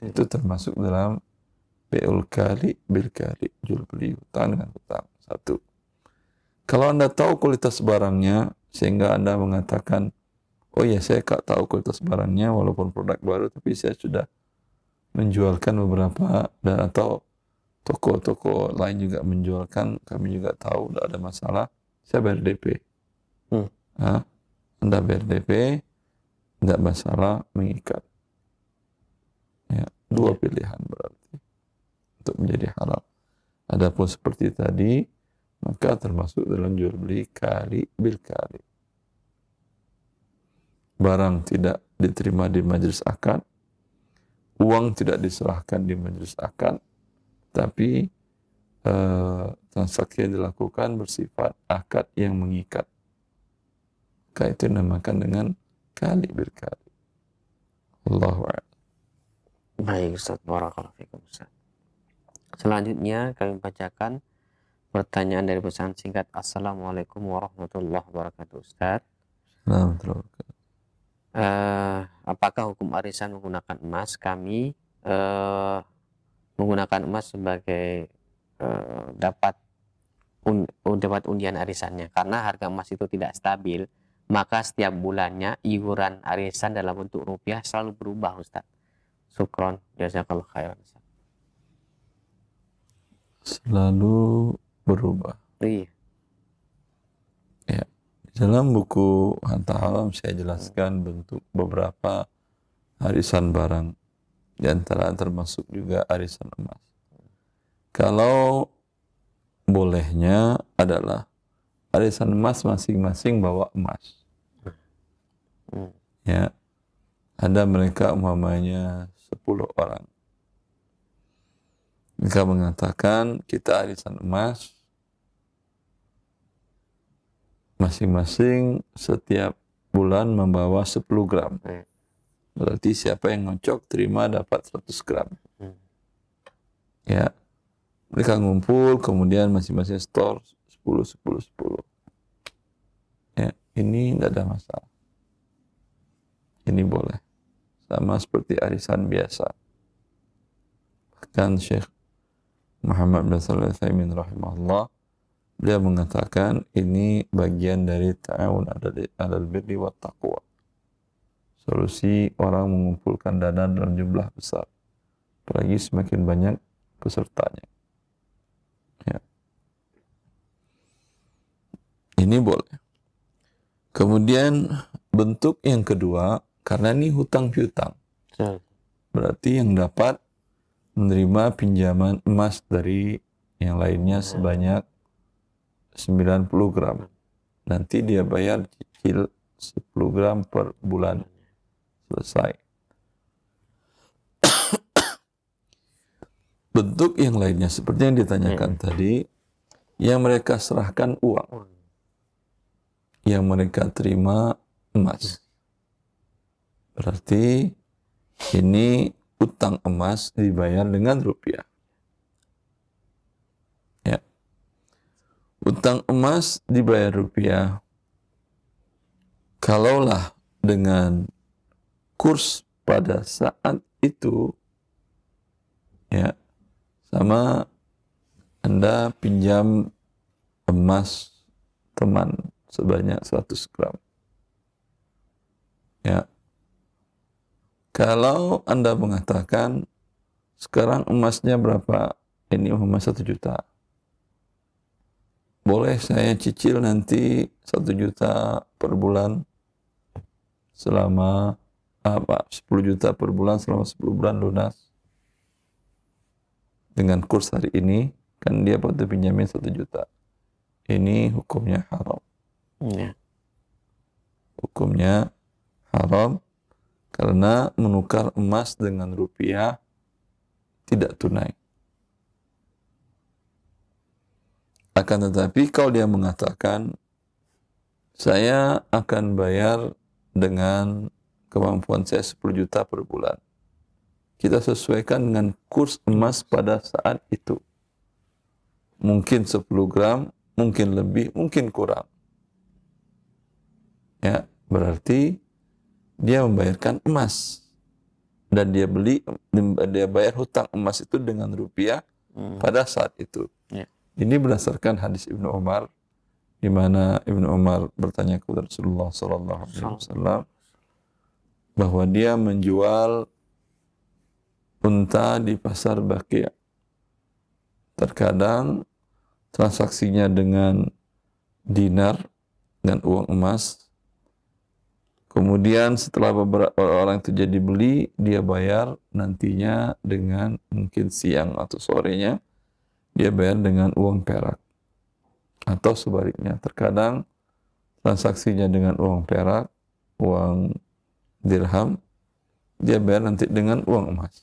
Itu termasuk dalam be'ul kali bil kali, jual beli hutang dengan hutang. Satu. Kalau Anda tahu kualitas barangnya, sehingga Anda mengatakan, oh ya, saya tahu kualitas barangnya walaupun produk baru, tapi saya sudah menjualkan beberapa, dan atau toko-toko lain juga menjualkan, kami juga tahu, tidak ada masalah, saya bayar DP. Anda bayar DP, tidak masalah, mengikat. Ya, dua pilihan berarti untuk menjadi halal. Adapun seperti tadi, maka termasuk dalam jual beli kali bil kali. Barang tidak diterima di majelis akad, uang tidak diserahkan di majelis akad, tapi transaksi yang dilakukan bersifat akad yang mengikat. Maka itu dinamakan dengan kali bil kali. Allahu a'lam. Baik, Ustaz. Barakallahu fikum, Ustaz. Selanjutnya kami bacakan pertanyaan dari pesan singkat. Assalamualaikum warahmatullahi wabarakatuh, Ustaz. Apakah hukum arisan menggunakan emas? Kami menggunakan emas sebagai dapat undian arisannya. Karena harga emas itu tidak stabil, maka setiap bulannya iuran arisan dalam bentuk rupiah selalu berubah, Ustaz. Syukron, jazakallahu khairan, Ustaz. Selalu berubah. Iya. Ya. Dalam buku Harta Haram saya jelaskan bentuk beberapa arisan barang, di antara termasuk juga arisan emas. Kalau bolehnya adalah arisan emas masing-masing bawa emas. Ya, ada mereka umpamanya 10 orang. Mereka mengatakan kita arisan emas, masing-masing setiap bulan membawa 10 gram. Berarti siapa yang ngocok terima dapat 100 gram. Ya, mereka ngumpul, kemudian masing-masing store 10, 10, 10. Ya, ini tidak ada masalah. Ini boleh. Sama seperti arisan biasa. Bahkan Syekh Muhammad bin Shalih Al-Utsaimin rahimahullah Beliau mengatakan ini bagian dari ta'awun 'alal birri wat taqwa. Solusi orang mengumpulkan dana dalam jumlah besar, apalagi semakin banyak pesertanya. Ya. Ini boleh. Kemudian bentuk yang kedua, karena ini hutang piutang, berarti yang dapat menerima pinjaman emas dari yang lainnya sebanyak 90 gram. Nanti dia bayar cicil 10 gram per bulan. Selesai. Bentuk yang lainnya seperti yang ditanyakan tadi, yang mereka serahkan uang, yang mereka terima emas. Berarti ini utang emas dibayar dengan rupiah. Ya. Utang emas dibayar rupiah. Kalaulah dengan kurs pada saat itu, ya, sama Anda pinjam emas teman sebanyak 100 gram. Ya. Kalau Anda mengatakan sekarang emasnya berapa? Ini emas 1 juta. Boleh saya cicil nanti 1 juta per bulan selama 10 juta per bulan selama 10 bulan lunas. Dengan kurs hari ini, kan dia patut pinjamin 1 juta. Ini hukumnya haram. Ya. Hukumnya haram karena menukar emas dengan rupiah tidak tunai. Akan tetapi kalau dia mengatakan saya akan bayar dengan kemampuan saya 10 juta per bulan, kita sesuaikan dengan kurs emas pada saat itu. Mungkin 10 gram, mungkin lebih, mungkin kurang. Ya, berarti dia membayarkan emas dan dia bayar hutang emas itu dengan rupiah pada saat itu. Ya. Ini berdasarkan hadis Ibnu Umar, di mana Ibnu Umar bertanya kepada Rasulullah SAW bahwa dia menjual unta di pasar Baqi'. Terkadang transaksinya dengan dinar, dengan uang emas. Kemudian setelah beberapa orang itu jadi beli, dia bayar nantinya dengan mungkin siang atau sorenya, dia bayar dengan uang perak. Atau sebaliknya, terkadang transaksinya dengan uang perak, uang dirham, dia bayar nanti dengan uang emas.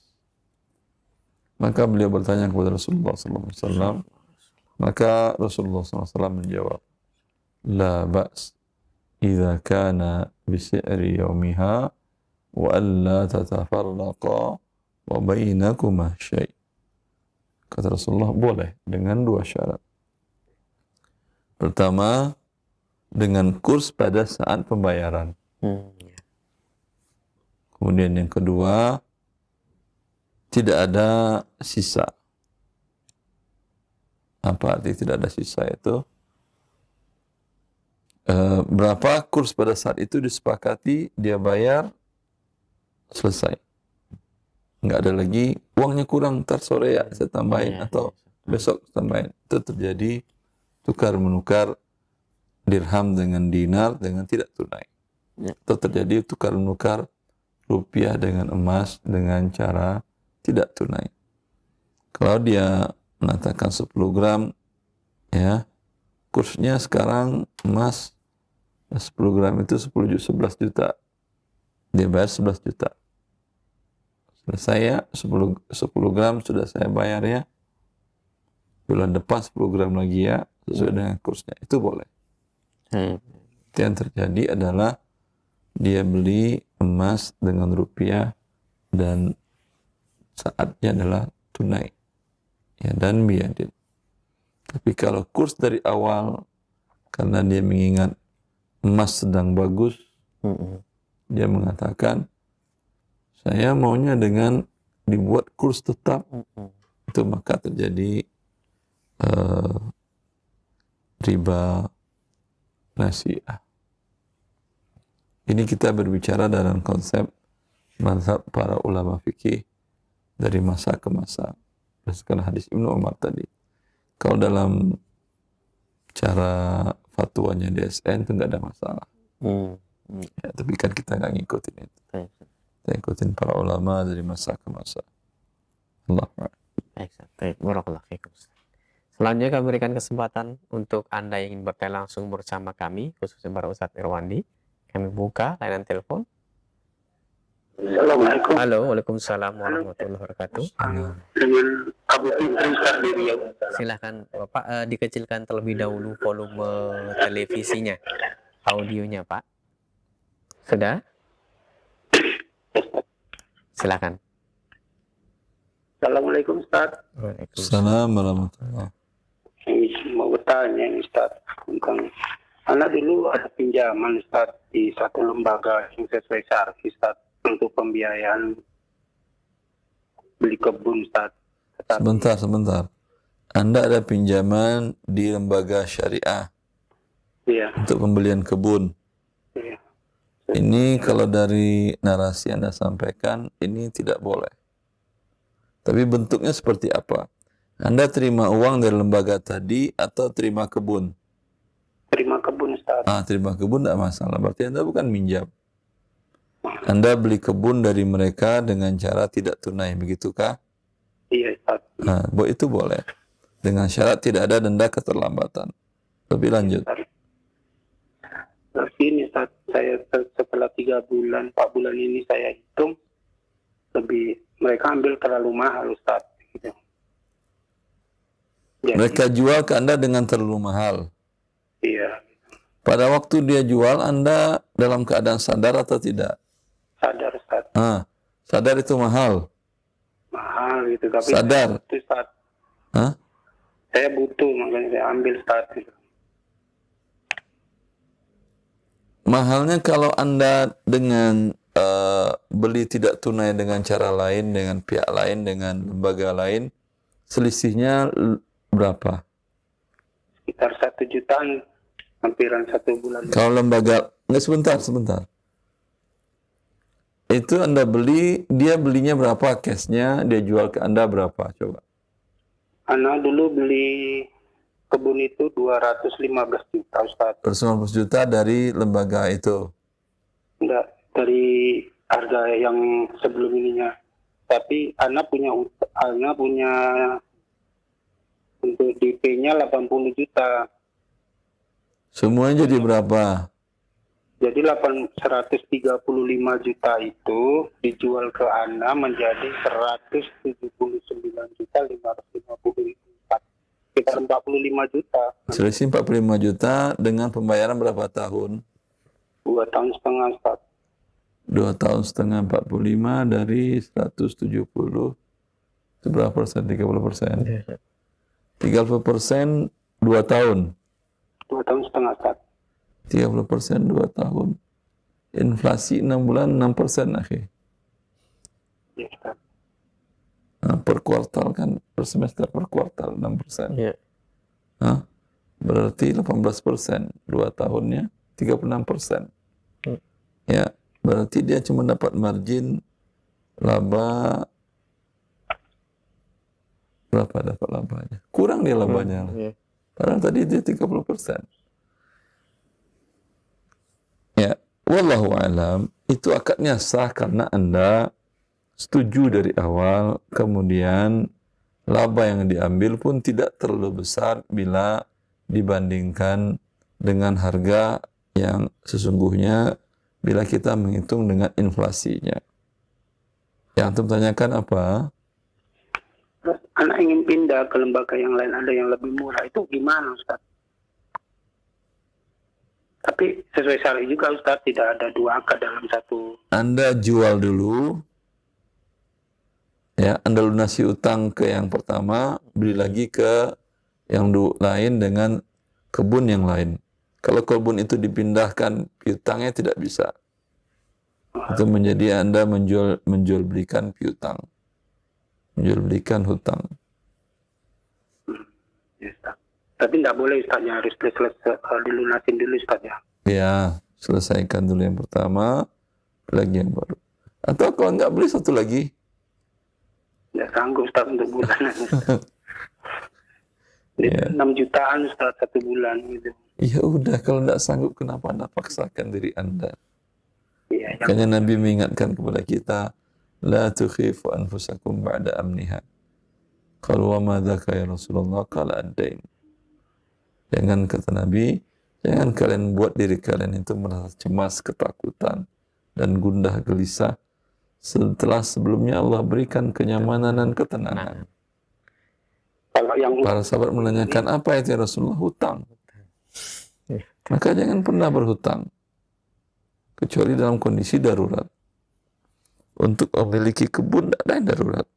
Maka beliau bertanya kepada Rasulullah SAW, maka Rasulullah SAW menjawab, la ba's idza kana bisi'ri yaumiha wa alla tatafarraqa wa bainakuma syai'. Kata Rasulullah, boleh dengan 2 syarat. Pertama, dengan kurs pada saat pembayaran. Kemudian yang kedua, tidak ada sisa. Apa arti tidak ada sisa itu? Berapa kurs pada saat itu disepakati, dia bayar, selesai. Nggak ada lagi, uangnya kurang, ntar sore ya saya tambahin, atau besok tambahin. Itu terjadi tukar-menukar dirham dengan dinar dengan tidak tunai. Itu terjadi tukar-menukar rupiah dengan emas dengan cara tidak tunai. Kalau dia mengatakan 10 gram, ya, kursnya sekarang emas 10 gram itu 11 juta. Dia bayar 11 juta. Selesai ya, 10 gram sudah saya bayar ya. Bulan depan 10 gram lagi ya, sesuai dengan kursnya. Itu boleh. Itu yang terjadi adalah dia beli emas dengan rupiah dan saatnya adalah tunai. Ya, dan biyadin. Tapi kalau kurs dari awal, karena dia mengingat emas sedang bagus, dia mengatakan, saya maunya dengan dibuat kurs tetap. Itu maka terjadi riba nasi'ah. Ini kita berbicara dalam konsep mazhab para ulama fikih dari masa ke masa. Berdasarkan hadis Ibnu Umar tadi. Kalau dalam cara fatwanya DSN itu nggak ada masalah. Ya, tapi kan kita nggak ngikutin itu. Kita ngikutin para ulama dari masa ke masa. Allah. Baik, barakallahu fikum. Selanjutnya kami berikan kesempatan untuk Anda yang ingin bertanya langsung bersama kami, khususnya para Ustadz Irwandi. Kami buka layanan telepon. Assalamualaikum. Halo, waalaikumsalam warahmatullahi wabarakatuh. Dengan Abu Fitri Ustaz di Riau. Silahkan Bapak dikecilkan terlebih dahulu volume televisinya, audionya Pak. Sudah? Silakan. Assalamualaikum Ustaz. Assalamualaikum warahmatullahi wabarakatuh. Ini mau bertanya Ustaz tentang anak dulu ada pinjaman Ustaz di satu lembaga yang sesuai syar'i Ustaz untuk pembiayaan beli kebun Ustaz. Sebentar. Anda ada pinjaman di lembaga syariah Iya. untuk pembelian kebun. Iya. Ini kalau dari narasi Anda sampaikan, ini tidak boleh. Tapi bentuknya seperti apa? Anda terima uang dari lembaga tadi atau terima kebun? Terima kebun Ustaz. Terima kebun tidak masalah. Berarti Anda bukan minjam. Anda beli kebun dari mereka dengan cara tidak tunai, begitukah? Iya Ustaz. Itu boleh. Dengan syarat tidak ada denda keterlambatan. Lebih lanjut. Terus ini Ustaz, saya setelah 3 bulan, 4 bulan ini saya hitung mereka ambil terlalu mahal Ustaz. Gitu. Jadi, Mereka jual ke Anda dengan terlalu mahal. iya. Pada waktu dia jual, Anda dalam keadaan sadar atau tidak? Sadar Ustaz. Sadar itu mahal. Mahal gitu. Tapi Sadar. saya butuh, Ustaz. Hah? Saya butuh, makanya saya ambil Ustaz. Gitu. Mahalnya kalau Anda dengan beli tidak tunai dengan cara lain, dengan pihak lain, dengan lembaga lain, selisihnya berapa? Sekitar 1 jutaan, hampiran 1 bulan. Kalau lembaga, sebentar. Itu Anda beli, dia belinya berapa cashnya, dia jual ke Anda berapa? Coba. Anak dulu beli kebun itu 215 juta Ustaz. 250 juta dari lembaga itu. Enggak, dari harga yang sebelum ininya. Tapi anak punya untuk DP-nya 80 juta. Semuanya jadi berapa? Jadi 135 juta itu dijual ke Ana menjadi 179.554. Sekitar 45 juta. Selisih 45 juta dengan pembayaran berapa tahun? 2 tahun setengah Ustaz. 2 tahun setengah 45 dari 170. Itu berapa persen? 30%. 30% 2 tahun. 2 tahun setengah Ustaz. 30% 2 tahun. Inflasi 6 bulan 6%, akhi. Ya, Ustaz. Per kuartal kan, per semester per kuartal 6%. Iya. Berarti 18%. 2 tahunnya 36%. Ya, berarti dia cuma dapat margin laba berapa dapat labanya? Kurang dia labanya. Iya. Padahal tadi dia 30%. Ya, wallahu alam, itu akadnya sah karena Anda setuju dari awal, kemudian laba yang diambil pun tidak terlalu besar bila dibandingkan dengan harga yang sesungguhnya bila kita menghitung dengan inflasinya. Yang antum tanyakan apa? Terus anak ingin pindah ke lembaga yang lain, ada yang lebih murah, itu gimana Ustaz? Tapi sesuai syar'i juga Ustaz, tidak ada 2 akad dalam satu. Anda jual dulu, ya, Anda lunasi utang ke yang pertama, beli lagi ke yang lain dengan kebun yang lain. Kalau kebun itu dipindahkan, piutangnya tidak bisa. Itu menjadi Anda menjual belikan piutang. Menjual belikan hutang. Ya, Ustaz. Tapi tidak boleh Ustaznya, harus dilunasin dulu Ustaznya. Ya, selesaikan dulu yang pertama, lagi yang baru. Atau kalau nggak beli satu lagi, Tidak sanggup Ustaz untuk bulanan. Ya. 6 jutaan Ustaz 1 bulan gitu. ya udah, kalau nggak sanggup kenapa Anda paksakan diri Anda? Iya, Makanya Nabi mengingatkan kepada kita, la tukhifu anfusakum ba'da amniha. Qalu wa ma dzaka ya Rasulullah? Qala ad-dain. Jangan, kata Nabi, jangan kalian buat diri kalian itu merasa cemas, ketakutan, dan gundah gelisah setelah sebelumnya Allah berikan kenyamanan dan ketenangan. kalau yang Para sahabat menanyakan, apa itu ya Rasulullah? Hutang. Maka jangan pernah berhutang, kecuali dalam kondisi darurat. Untuk memiliki kebun tidak ada yang darurat.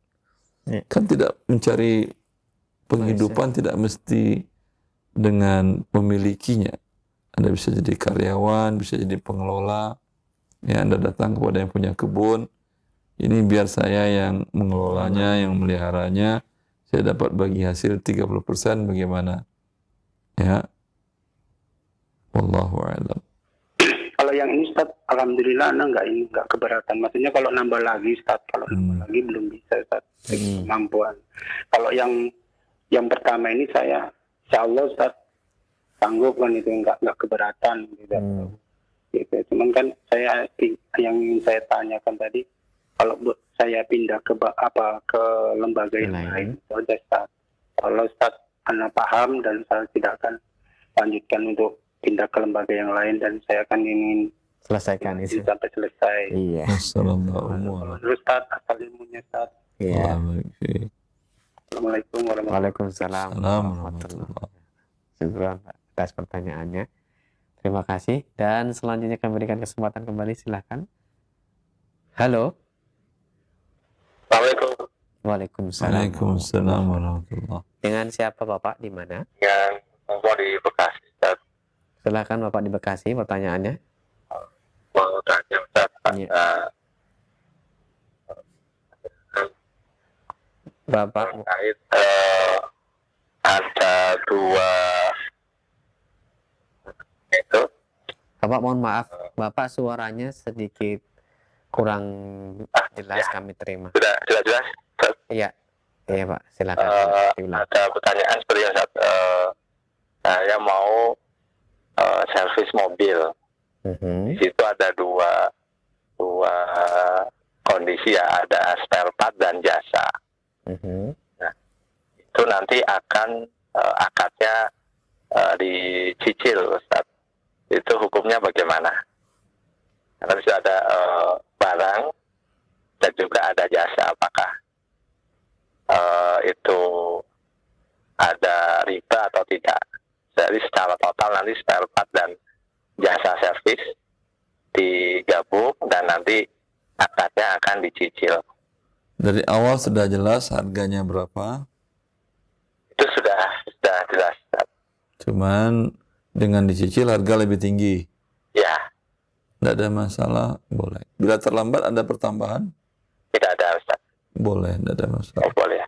Kan tidak mencari penghidupan tidak mesti dengan memilikinya. Anda bisa jadi karyawan, bisa jadi pengelola. Ya, Anda datang kepada yang punya kebun. Ini biar saya yang mengelolanya, yang meliharanya. Saya dapat bagi hasil 30%, bagaimana? Ya. Wallahu a'lam. kalau yang ini Ustaz, alhamdulillah Anda nggak keberatan. Maksudnya kalau nambah lagi Ustaz, kalau nambah lagi belum bisa Ustaz, kemampuan. Kalau yang pertama ini saya, insya Allah Ustaz sanggup kan itu, nggak keberatan gitu. Gitu. Cuman kan yang ingin saya tanyakan tadi, kalau saya pindah ke lembaga yang lain, itu aja Ustaz. Kalau Ustaz Anda paham dan saya tidak akan lanjutkan untuk pindah ke lembaga yang lain, dan saya akan ingin Selesaikan itu. sampai selesai. Iya. Assalamualaikum. Ustaz, asal ilmunya Ustaz. Iya. Assalamualaikum warahmatullahi Waalaikumsalam warahmatullahi wabarakatuh. Syukran atas pertanyaannya. Terima kasih. Dan selanjutnya kami berikan kesempatan kembali, silakan. Halo. Assalamualaikum. Waalaikumsalam. Waalaikumsalam warahmatullahi. Dengan siapa Bapak, di mana? Yang mau di Bekasi Ustaz. Silakan Bapak di Bekasi, pertanyaannya. Mau tanya Ustaz, Bapak terkait ada dua itu. Bapak mohon maaf, Bapak suaranya sedikit kurang jelas, kami terima. Sudah jelas. Iya. Iya Pak, silakan. Ada pertanyaan seperti yang saya mau servis mobil. Di situ ada dua kondisi ya, ada spare part dan jasa. Nah, itu nanti akan akadnya dicicil Ustaz. Itu hukumnya bagaimana? Karena bisa ada barang dan juga ada jasa. Apakah itu ada riba atau tidak? Jadi secara total nanti spare part dan jasa servis digabung dan nanti akadnya akan dicicil. Dari awal sudah jelas harganya berapa? Itu sudah jelas. Cuman dengan dicicil harga lebih tinggi. Ya, Tidak ada masalah, boleh. Bila terlambat ada pertambahan, tidak ada Ustaz. boleh, tidak ada masalah. Oh, boleh.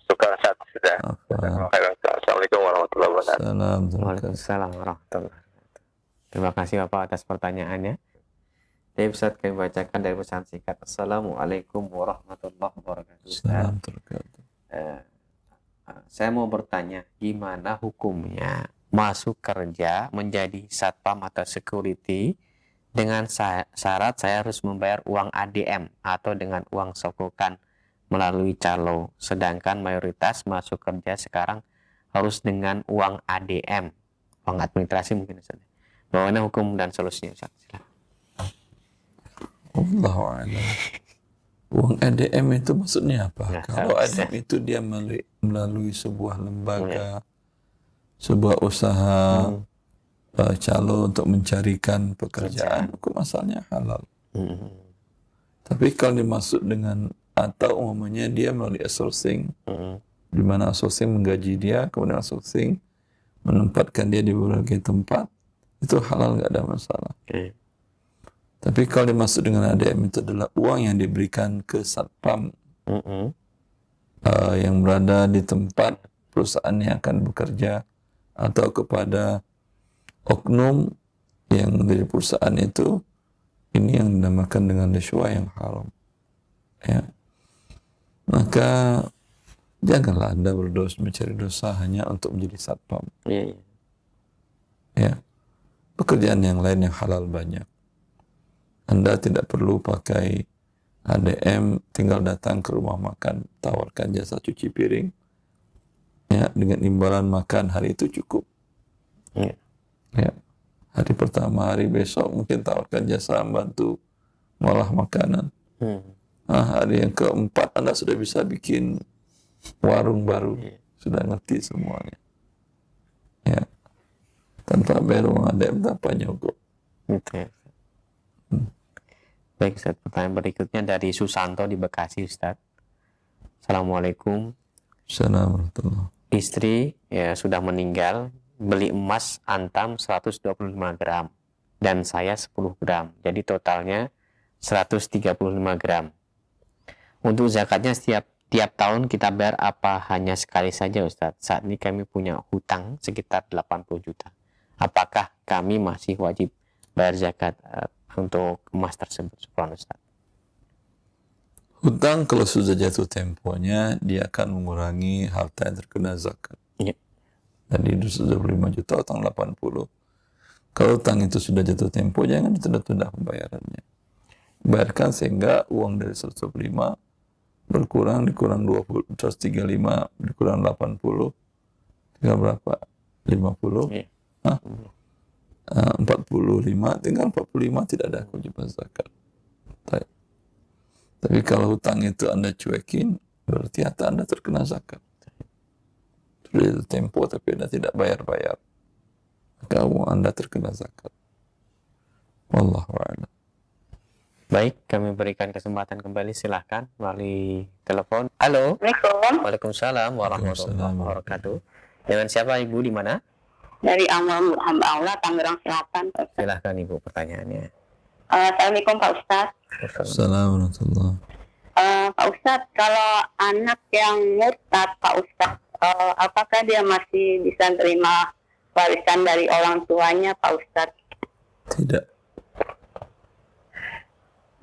Syukur Ustaz, sudah. Apa? Assalamualaikum warahmatullahi wabarakatuh. Salam. Waalaikumsalam warahmatullahi wabarakatuh. Terima kasih Bapak atas pertanyaannya. Jadi Ustaz, kami bacakan dari pesan singkat. Assalamualaikum warahmatullahi wabarakatuh. Salam terkait. Saya mau bertanya, gimana hukumnya masuk kerja menjadi satpam atau security dengan syarat saya harus membayar uang ADM atau dengan uang sokokan melalui calo, sedangkan mayoritas masuk kerja sekarang harus dengan uang ADM, uang administrasi mungkin saja. Bagaimana hukum dan solusinya Ustaz? Silakan. Allahu a'lam. Uang ADM itu maksudnya apa? Nah, Kalau ADM itu dia melalui sebuah lembaga, sebuah usaha, calo untuk mencarikan pekerjaan, hukum asalnya halal. Tapi kalau dimaksud dengan atau umumnya dia melalui outsourcing, di mana outsourcing menggaji dia, kemudian outsourcing menempatkan dia di berbagai tempat, itu halal, nggak ada masalah. Tapi kalau dimaksud dengan ADM itu adalah uang yang diberikan ke satpam yang berada di tempat perusahaan yang akan bekerja atau kepada oknum yang dari perusahaan itu, ini yang dinamakan dengan rishwah yang haram. Ya. Maka janganlah Anda berdosa mencari dosa hanya untuk menjadi satpam. Iya. Ya. Pekerjaan yang lain yang halal banyak. Anda tidak perlu pakai ADM, tinggal datang ke rumah makan, tawarkan jasa cuci piring, ya, dengan imbalan makan hari itu cukup. Iya. Ya. Hari pertama, hari besok mungkin tawarkan jasa bantu ngolah makanan. Nah, hari yang keempat Anda sudah bisa bikin warung baru, sudah ngerti semuanya. Ya. Tanpa bayar uang ADM, tanpa nyogok. Gitu ya. Baik Ustaz, pertanyaan berikutnya dari Susanto di Bekasi Ustaz. Assalamualaikum. Assalamualaikum. Istri ya sudah meninggal, beli emas antam 125 gram dan saya 10 gram. Jadi totalnya 135 gram. Untuk zakatnya tiap tahun kita bayar apa hanya sekali saja Ustaz? Saat ini kami punya hutang sekitar 80 juta. Apakah kami masih wajib bayar zakat untuk emas tersebut? Subhanallah Ustaz. Hutang kalau sudah jatuh temponya, dia akan mengurangi harta yang terkena zakat. Iya. Jadi itu sudah 5 juta, hutang 80. Kalau hutang itu sudah jatuh tempo, jangan ditunda-tunda pembayarannya. Bayarkan sehingga uang dari 125 berkurang, dikurang 20, 135, dikurang 80, tinggal berapa? 50? Iya. 45, tinggal 45 tidak ada kewajiban zakat. Tapi kalau hutang itu Anda cuekin, berarti harta Anda terkena zakat. Sudah itu tempo tapi Anda tidak bayar-bayar, maka uang Anda terkena zakat. Wallahu a'lam. Baik, kami berikan kesempatan kembali, silahkan melalui telepon. Halo. Assalamualaikum. Waalaikumsalam warahmatullahi wabarakatuh. Dengan siapa Ibu, di mana? Dari Amal Hamba Allah, Tangerang Selatan. Pak Ustaz. Silahkan Ibu pertanyaannya. Assalamualaikum Pak Ustadz. Assalamualaikum. Pak Ustadz, kalau anak yang murtad Pak Ustadz, apakah dia masih bisa terima warisan dari orang tuanya Pak Ustadz? Tidak.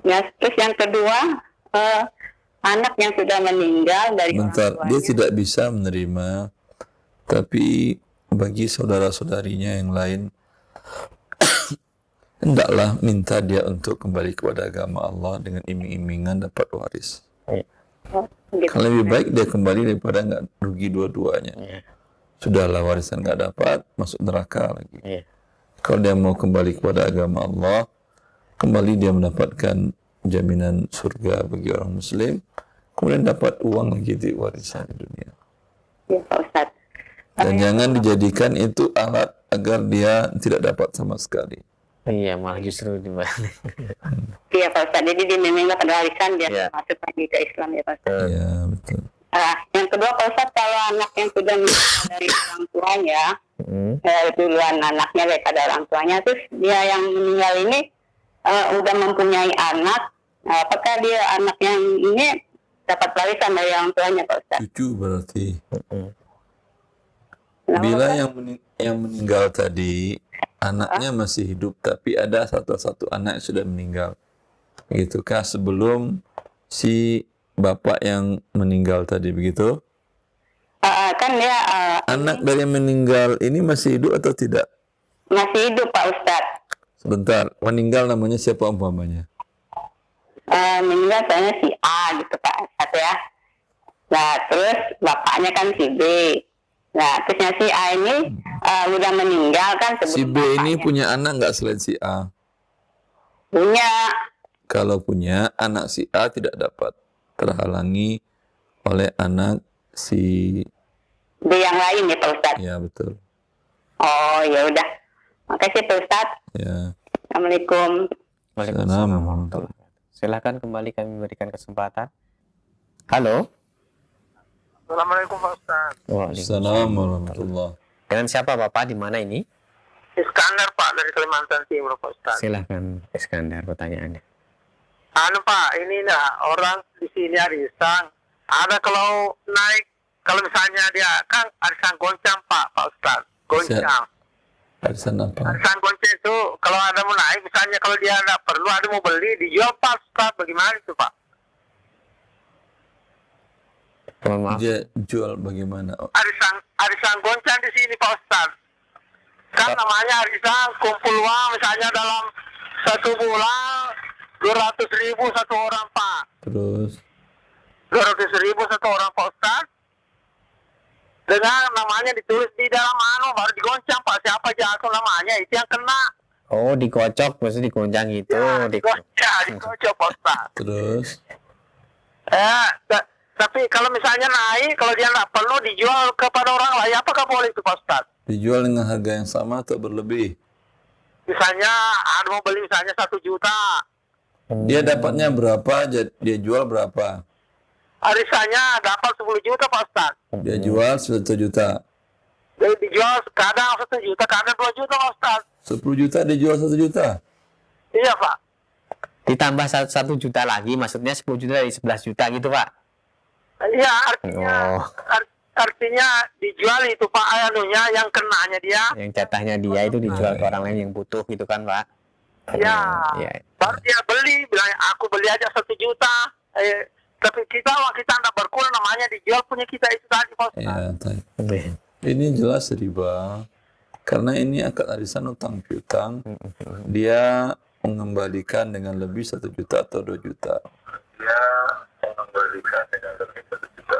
Ya, terus yang kedua, anak yang sudah meninggal dari Bentar, orang dia tuanya. tidak bisa menerima, tapi bagi saudara-saudarinya yang lain, hendaklah minta dia untuk kembali kepada agama Allah dengan iming-imingan dapat waris. Gitu. Kalau lebih baik dia kembali daripada nggak rugi dua-duanya. Sudahlah warisan nggak dapat, masuk neraka lagi. Kalau dia mau kembali kepada agama Allah, kembali dia mendapatkan jaminan surga bagi orang Muslim, kemudian dapat uang lagi di warisan di dunia. Ya Pak Ustadz. Dan jangan dijadikan itu alat agar dia tidak dapat sama sekali. Iya, malah justru dibalik. Iya Pak Ustadz, jadi dibimbing dapat warisan dia Ya. masuk lagi ke Islam ya Pak Ustadz. Iya, betul. Yang kedua Pak Ustadz, kalau anak yang sudah meninggal dari orang tuanya, duluan anaknya daripada orang tuanya, terus dia yang meninggal ini udah mempunyai anak, apakah dia anak yang ini dapat warisan dari orang tuanya Pak Ustadz? Cucu berarti. Kenapa, Bila Pak? yang meninggal tadi anaknya masih hidup, tapi ada satu anak yang sudah meninggal, begitukah sebelum si bapak yang meninggal tadi, begitu? Kan dia Anak dari yang meninggal ini masih hidup atau tidak? masih hidup Pak Ustadz. Sebentar, meninggal namanya siapa umpamanya? Meninggal soalnya si A gitu Pak Ustadz ya. Nah terus bapaknya kan si B. Nah terusnya si A ini udah meninggal kan sebelum Si B ini bapaknya. punya anak nggak selain si A? Punya. Kalau punya, anak si A tidak dapat, terhalangi oleh anak si... B yang lain ya Pak Ustadz. Ya, betul. Oh ya udah. Makasih Pak Ustadz. Ya. Assalamualaikum. Waalaikumsalam warahmatullahi wabarakatuh. Silahkan kembali, kami berikan kesempatan. Halo. Assalamualaikum Pak Ustaz. Assalamualaikum warahmatullahi. Dengan siapa Bapak, di mana ini? Iskandar Pak dari Kalimantan Timur Pak Ustaz. Silahkan Iskandar pertanyaannya. Pak, ini orang di sini arisan. Ada kalau naik kalau misalnya dia kan arisan goncang Pak Ustaz. Goncang. Arisan apa? Arisan goncang itu kalau ada mau naik, misalnya kalau dia nggak perlu, ada mau beli, dijual Pak Ustaz. Bagaimana itu Pak? Mohon maaf. Dia jual bagaimana? Arisan goncang di sini Pak Ustaz. Kan namanya arisan kumpul uang, misalnya dalam 1 bulan 200.000 satu orang Pak. Terus 200.000 satu orang Pak Ustaz. Dengan namanya ditulis di dalam baru digoncang Pak, siapa jatuh namanya itu yang kena. Oh, dikocok, maksudnya digoncang gitu. Ya, dikocok Pak Ustaz. terus Tapi kalau misalnya naik, kalau dia nggak perlu dijual kepada orang lain, apakah boleh itu Pak Ustaz? dijual dengan harga yang sama atau berlebih? Misalnya ada mau beli misalnya 1 juta, Dia dapatnya berapa? Dia jual berapa? arisannya dapat 10 juta Pak Ustaz. Dia jual 1 juta. Jadi dijual kadang 1 juta, kadang 2 juta Pak Ustaz. 10 juta dijual 1 juta. Iya Pak. Ditambah 1 juta lagi, maksudnya 10 juta dari 11 juta gitu, Pak? Iya, artinya Oh. artinya dijual itu Pak, anunya yang kenanya dia. Yang jatahnya dia itu dijual ke orang lain yang butuh gitu kan, Pak? Iya. Iya. Baru dia beli, bilang aku beli aja 1 juta. Tapi kita nggak berkurang, namanya dijual punya kita itu tadi Pak Ustaz. Ya, ini jelas riba. Karena ini akad arisan utang piutang. Dia mengembalikan dengan lebih 1 juta atau 2 juta. Dia mengembalikan dengan lebih 1 juta.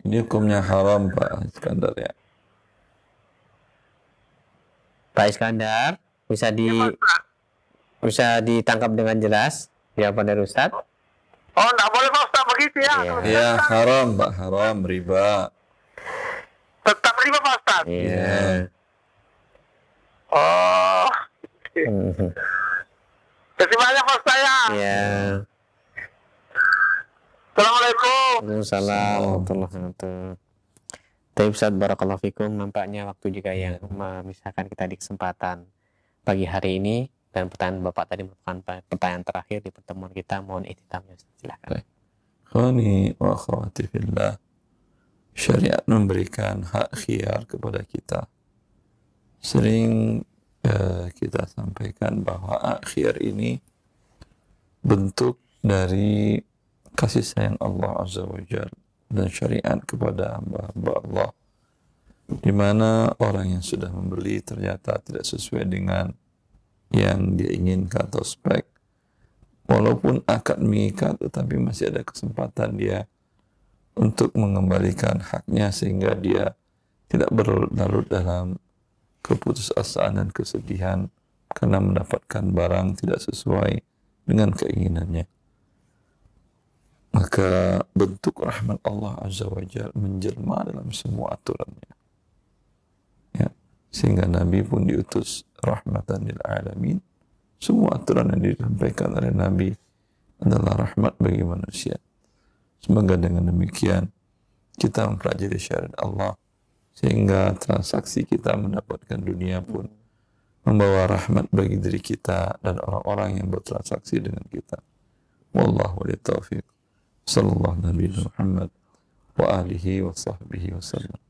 Ini hukumnya haram Pak Iskandar ya. Pak Iskandar, bisa ditangkap dengan jelas jawaban dari Ustadz? Oh, nggak boleh Pak Ustaz begitu ya. Iya. Ya haram Pak, haram riba. Tetap riba Pak Ustaz. Iya. Oh. Terima kasih banyak Pak Ustaz ya. Iya. Assalamualaikum. Waalaikumsalam warahmatullahi wabarakatuh. Tapi Ustaz, barakallahu fikum, nampaknya waktu juga yang memisahkan kita di kesempatan pagi hari ini, dan pertanyaan Bapak tadi merupakan pertanyaan terakhir di pertemuan kita. Mohon ihtitamnya, silakan. Khani wa akhwati fillah, syariat memberikan hak khiyar kepada kita. Sering kita sampaikan bahwa hak khiyar ini bentuk dari kasih sayang Allah Azza wa Jalla dan syariat kepada hamba-hamba Allah, di mana orang yang sudah membeli ternyata tidak sesuai dengan yang dia inginkan atau spek, walaupun akad mengikat, tetapi masih ada kesempatan dia untuk mengembalikan haknya sehingga dia tidak berlarut dalam keputusasaan dan kesedihan karena mendapatkan barang tidak sesuai dengan keinginannya. Maka bentuk rahmat Allah Azza wa Jalla menjelma dalam semua aturannya. Ya, sehingga Nabi pun diutus rahmatan lil alamin. Semua aturan yang disampaikan oleh Nabi adalah rahmat bagi manusia. Semoga dengan demikian kita mempelajari syariat Allah sehingga transaksi kita mendapatkan dunia pun membawa rahmat bagi diri kita dan orang-orang yang bertransaksi dengan kita. Wallahu a'lam. Sallallahu Nabi Muhammad wa alihi wa sahbihi wa sallam.